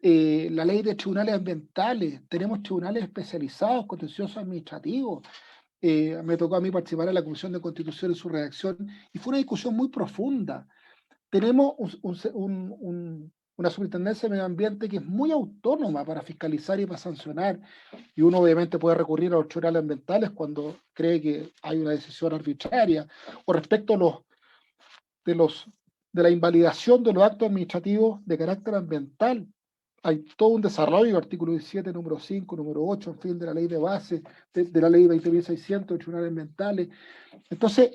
la ley de tribunales ambientales, tenemos tribunales especializados, contenciosos administrativos. Me tocó a mí participar en la Comisión de Constitución en su redacción, y fue una discusión muy profunda. Tenemos una superintendencia de medio ambiente que es muy autónoma para fiscalizar y para sancionar, y uno obviamente puede recurrir a los tribunales ambientales cuando cree que hay una decisión arbitraria, o respecto a de la invalidación de los actos administrativos de carácter ambiental. Hay todo un desarrollo, artículo 17, número 5, número 8, en fin, de la ley de base, de la ley 20.600, de tribunales ambientales. Entonces,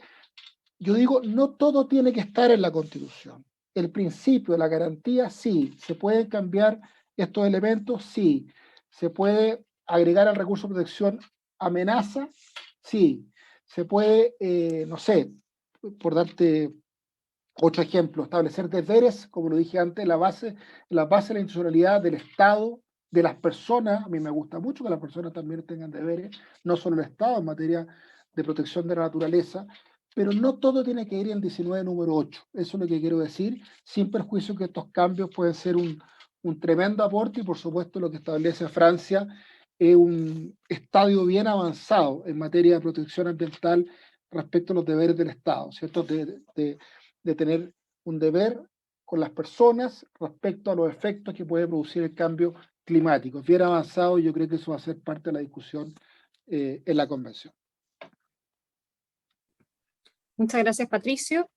yo digo, no todo tiene que estar en la Constitución. El principio, la garantía, sí. ¿Se pueden cambiar estos elementos? Sí. ¿Se puede agregar al recurso de protección amenaza? Sí. ¿Se puede, no sé, por darte otro ejemplo, establecer deberes, como lo dije antes, la base de la institucionalidad del Estado, de las personas? A mí me gusta mucho que las personas también tengan deberes, no solo el Estado en materia de protección de la naturaleza, pero no todo tiene que ir en 19 número 8. Eso es lo que quiero decir, sin perjuicio que estos cambios pueden ser un tremendo aporte, y por supuesto lo que establece Francia es un estadio bien avanzado en materia de protección ambiental respecto a los deberes del Estado, ¿cierto? De tener un deber con las personas respecto a los efectos que puede producir el cambio climático. Bien avanzado, y yo creo que eso va a ser parte de la discusión en la convención. Muchas gracias, Patricio.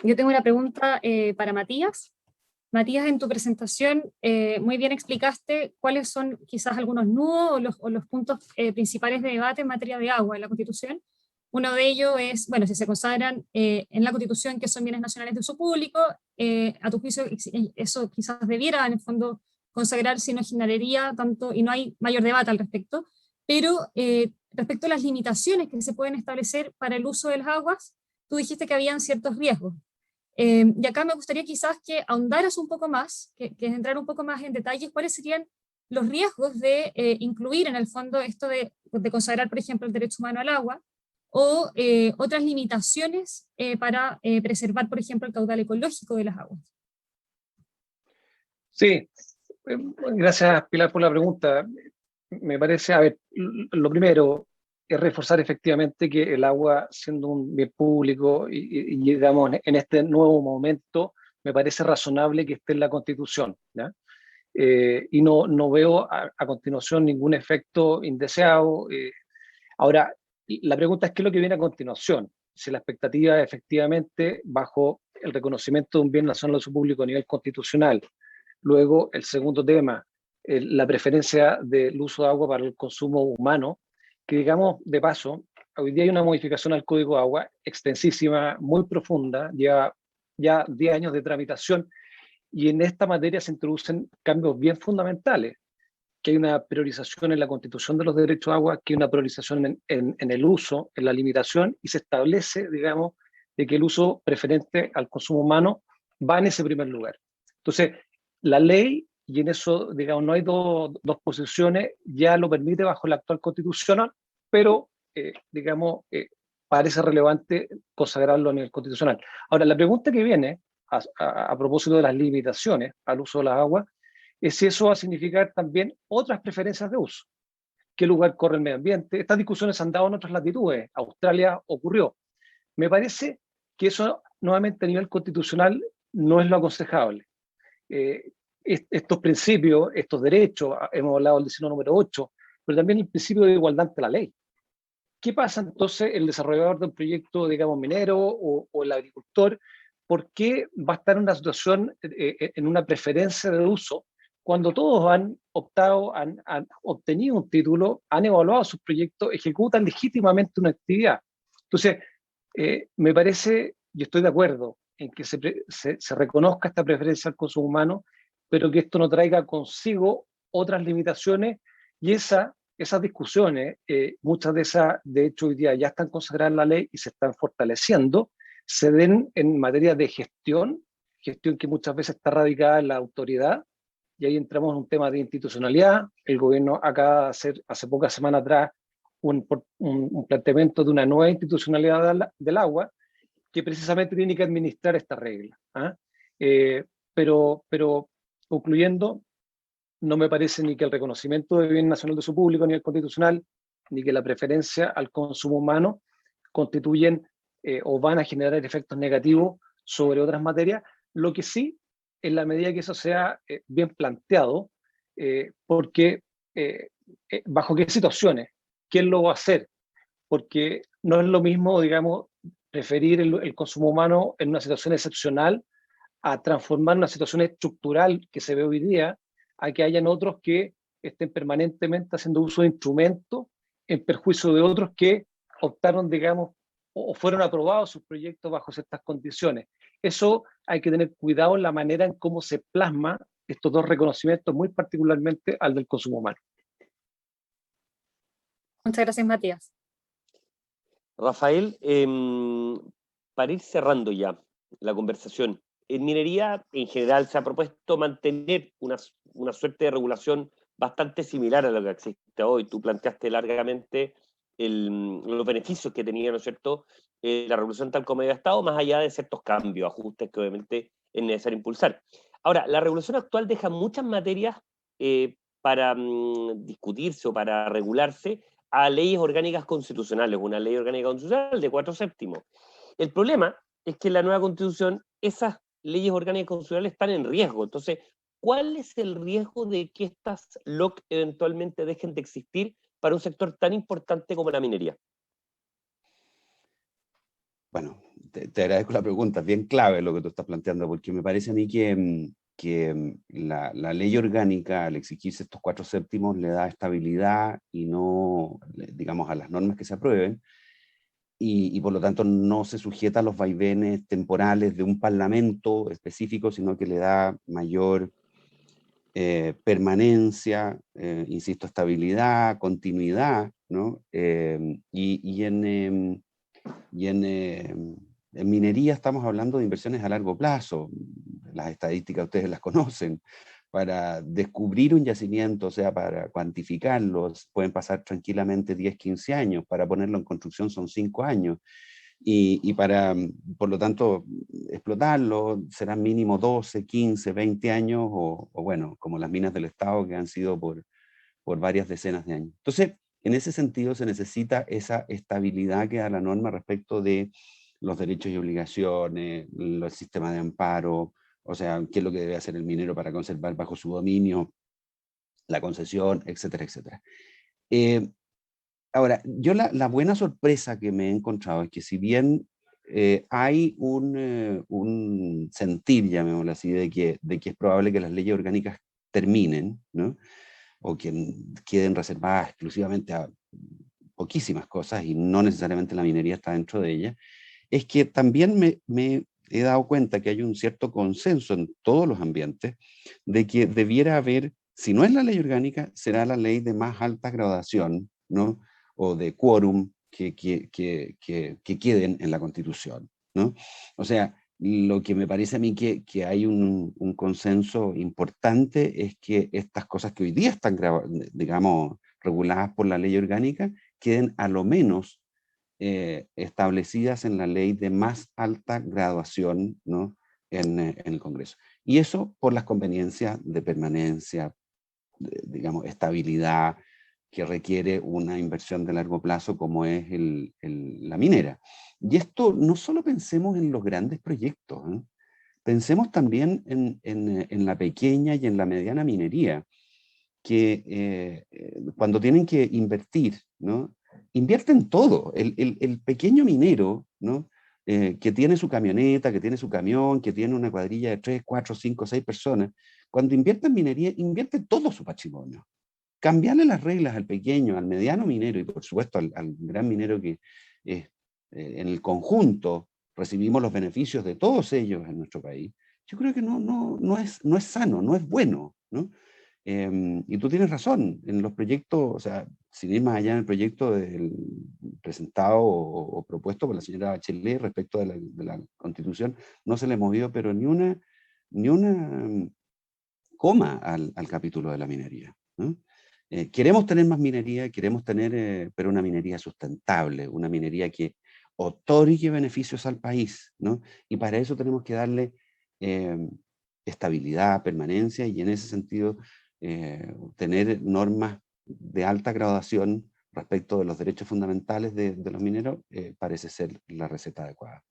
Yo tengo una pregunta para Matías. Matías, en tu presentación muy bien explicaste cuáles son quizás algunos nudos o los puntos principales de debate en materia de agua en la Constitución. Uno de ellos es, bueno, si se consagran en la Constitución que son bienes nacionales de uso público, a tu juicio eso quizás debiera en el fondo consagrarse y no generaría tanto, y no hay mayor debate al respecto, pero respecto a las limitaciones que se pueden establecer para el uso de las aguas, tú dijiste que habían ciertos riesgos. Y acá me gustaría quizás que ahondaras un poco más, que entrar un poco más en detalles, cuáles serían los riesgos de incluir en el fondo esto de consagrar, por ejemplo, el derecho humano al agua, o otras limitaciones para preservar, por ejemplo, el caudal ecológico de las aguas. Sí, gracias Pilar por la pregunta. Me parece, a ver, lo primero es reforzar efectivamente que el agua, siendo un bien público y digamos en este nuevo momento, me parece razonable que esté en la Constitución, ¿ya? Y no veo a continuación ningún efecto indeseado. Ahora, la pregunta es qué es lo que viene a continuación. Si la expectativa efectivamente, bajo el reconocimiento de un bien nacional de uso público a nivel constitucional, luego el segundo tema, la preferencia del uso de agua para el consumo humano, que digamos de paso, hoy día hay una modificación al Código de Agua extensísima, muy profunda, lleva ya 10 años de tramitación, y en esta materia se introducen cambios bien fundamentales, que hay una priorización en la Constitución de los derechos de agua, que hay una priorización en el uso, en la limitación, y se establece, digamos, de que el uso preferente al consumo humano va en ese primer lugar. Entonces, la ley, y en eso, digamos, no hay dos posiciones, ya lo permite bajo la actual Constitución, pero, digamos, parece relevante consagrarlo a nivel constitucional. Ahora, la pregunta que viene, a propósito de las limitaciones al uso de las aguas, es si eso va a significar también otras preferencias de uso. ¿Qué lugar corre el medio ambiente? Estas discusiones se han dado en otras latitudes. Australia ocurrió. Me parece que eso, nuevamente a nivel constitucional, no es lo aconsejable. Estos principios, estos derechos, hemos hablado del 19 número 8, pero también el principio de igualdad ante la ley. ¿Qué pasa entonces el desarrollador de un proyecto, digamos, minero o el agricultor? ¿Por qué va a estar en una situación, en una preferencia de uso, cuando todos han optado, han obtenido un título, han evaluado sus proyectos, ejecutan legítimamente una actividad? Entonces, me parece, y estoy de acuerdo, en que se reconozca esta preferencia al consumo humano, pero que esto no traiga consigo otras limitaciones, y esas discusiones, muchas de esas, de hecho, hoy día ya están consagradas en la ley y se están fortaleciendo, se den en materia de gestión que muchas veces está radicada en la autoridad, y ahí entramos en un tema de institucionalidad. El gobierno acaba de hacer, hace pocas semanas atrás, un planteamiento de una nueva institucionalidad del agua, que precisamente tiene que administrar esta regla. Pero concluyendo, no me parece ni que el reconocimiento de bien nacional de uso público a nivel constitucional, ni que la preferencia al consumo humano constituyen o van a generar efectos negativos sobre otras materias. Lo que sí, en la medida que eso sea bien planteado, porque bajo qué situaciones, quién lo va a hacer, porque no es lo mismo, digamos, preferir el consumo humano en una situación excepcional a transformar una situación estructural que se ve hoy día, a que hayan otros que estén permanentemente haciendo uso de instrumentos en perjuicio de otros que optaron, digamos, o fueron aprobados sus proyectos bajo ciertas condiciones. Eso hay que tener cuidado en la manera en cómo se plasma estos dos reconocimientos, muy particularmente al del consumo humano. Muchas gracias, Matías. Rafael, para ir cerrando ya la conversación, en minería en general se ha propuesto mantener una suerte de regulación bastante similar a lo que existe hoy. Tú planteaste largamente los beneficios que tenía, ¿no es cierto?, la regulación tal como había estado, más allá de ciertos cambios, ajustes que obviamente es necesario impulsar. Ahora, la regulación actual deja muchas materias para discutirse o para regularse a leyes orgánicas constitucionales, una ley orgánica constitucional de 4/7. El problema es que en la nueva constitución esas leyes orgánicas constitucionales están en riesgo. Entonces, ¿cuál es el riesgo de que estas LOC eventualmente dejen de existir para un sector tan importante como la minería? Bueno, te agradezco la pregunta, es bien clave lo que tú estás planteando, porque me parece a mí que la ley orgánica, al exigirse estos 4/7, le da estabilidad y no, digamos, a las normas que se aprueben, y por lo tanto no se sujeta a los vaivenes temporales de un parlamento específico, sino que le da mayor permanencia, insisto, estabilidad, continuidad, ¿no? En minería estamos hablando de inversiones a largo plazo. Las estadísticas ustedes las conocen. Para descubrir un yacimiento, o sea, para cuantificarlos, pueden pasar tranquilamente 10, 15 años. Para ponerlo en construcción son 5 años. Y para, por lo tanto, explotarlo serán mínimo 12, 15, 20 años, o bueno, como las minas del Estado que han sido por varias decenas de años. Entonces, en ese sentido se necesita esa estabilidad que da la norma respecto de los derechos y obligaciones, el sistema de amparo, o sea, qué es lo que debe hacer el minero para conservar bajo su dominio la concesión, etcétera, etcétera. Ahora, yo la buena sorpresa que me he encontrado es que si bien hay un sentir, llamémoslo así, de que es probable que las leyes orgánicas terminen, ¿no?, o que queden reservadas exclusivamente a poquísimas cosas y no necesariamente la minería está dentro de ellas, es que también me he dado cuenta que hay un cierto consenso en todos los ambientes de que debiera haber, si no es la ley orgánica, será la ley de más alta graduación, ¿no?, o de quórum que queden en la Constitución, ¿no? O sea, lo que me parece a mí que hay un consenso importante es que estas cosas que hoy día están, digamos, reguladas por la ley orgánica, queden a lo menos establecidas en la ley de más alta graduación, ¿no?, en el Congreso. Y eso por las conveniencias de permanencia, digamos, estabilidad, que requiere una inversión de largo plazo como es la minera. Y esto no solo pensemos en los grandes proyectos, ¿eh? Pensemos también en la pequeña y en la mediana minería, que cuando tienen que invertir, ¿no?, invierten todo. El pequeño minero, ¿no?, que tiene su camioneta, que tiene su camión, que tiene una cuadrilla de 3, 4, 5, 6 personas, cuando invierte en minería, invierte todo su patrimonio. Cambiarle las reglas al pequeño, al mediano minero y por supuesto al gran minero que en el conjunto recibimos los beneficios de todos ellos en nuestro país, yo creo que no es sano, no es bueno, ¿no? Y tú tienes razón, en los proyectos, o sea, sin ir más allá en el proyecto presentado o propuesto por la señora Bachelet respecto de la Constitución, no se le movió pero ni una coma al capítulo de la minería, ¿no? Queremos tener más minería, queremos tener, pero una minería sustentable, una minería que otorgue beneficios al país, ¿no? Y para eso tenemos que darle estabilidad, permanencia, y en ese sentido tener normas de alta graduación respecto de los derechos fundamentales de los mineros parece ser la receta adecuada.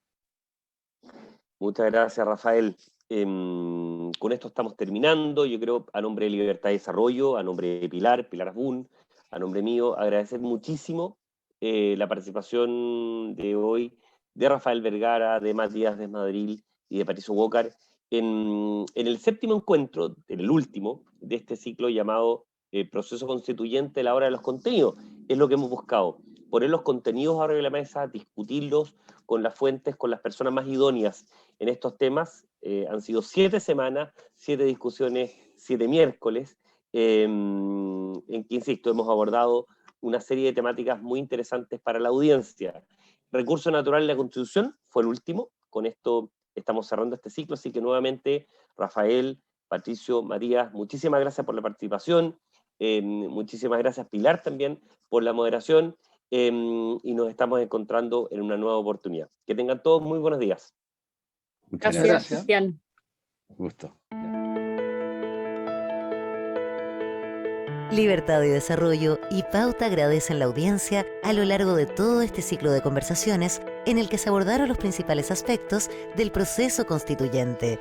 Muchas gracias, Rafael. Con esto estamos terminando. Yo creo, a nombre de Libertad y Desarrollo, a nombre de Pilar Asbun, a nombre mío, agradecer muchísimo la participación de hoy de Rafael Vergara, de Matías Desmadril y de Patricio Walker en el séptimo encuentro, en el último, de este ciclo llamado Proceso Constituyente, la hora de los contenidos. Es lo que hemos buscado, poner los contenidos arriba de la mesa, discutirlos con las fuentes, con las personas más idóneas en estos temas. Han sido 7 semanas, 7 discusiones, 7 miércoles, en que, insisto, hemos abordado una serie de temáticas muy interesantes para la audiencia. Recurso natural y la Constitución fue el último. Con esto estamos cerrando este ciclo, así que nuevamente, Rafael, Patricio, Matías, muchísimas gracias por la participación. Muchísimas gracias, Pilar, también por la moderación, y nos estamos encontrando en una nueva oportunidad. Que tengan todos muy buenos días. Muchas Gracias, gracias. Cristian. Gusto. Libertad y Desarrollo y Pauta agradecen la audiencia a lo largo de todo este ciclo de conversaciones en el que se abordaron los principales aspectos del proceso constituyente.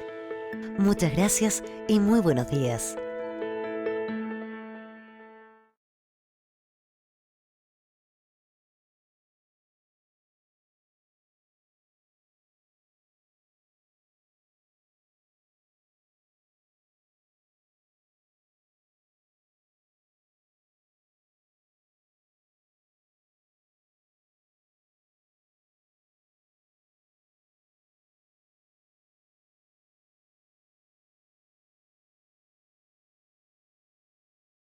Muchas gracias y muy buenos días.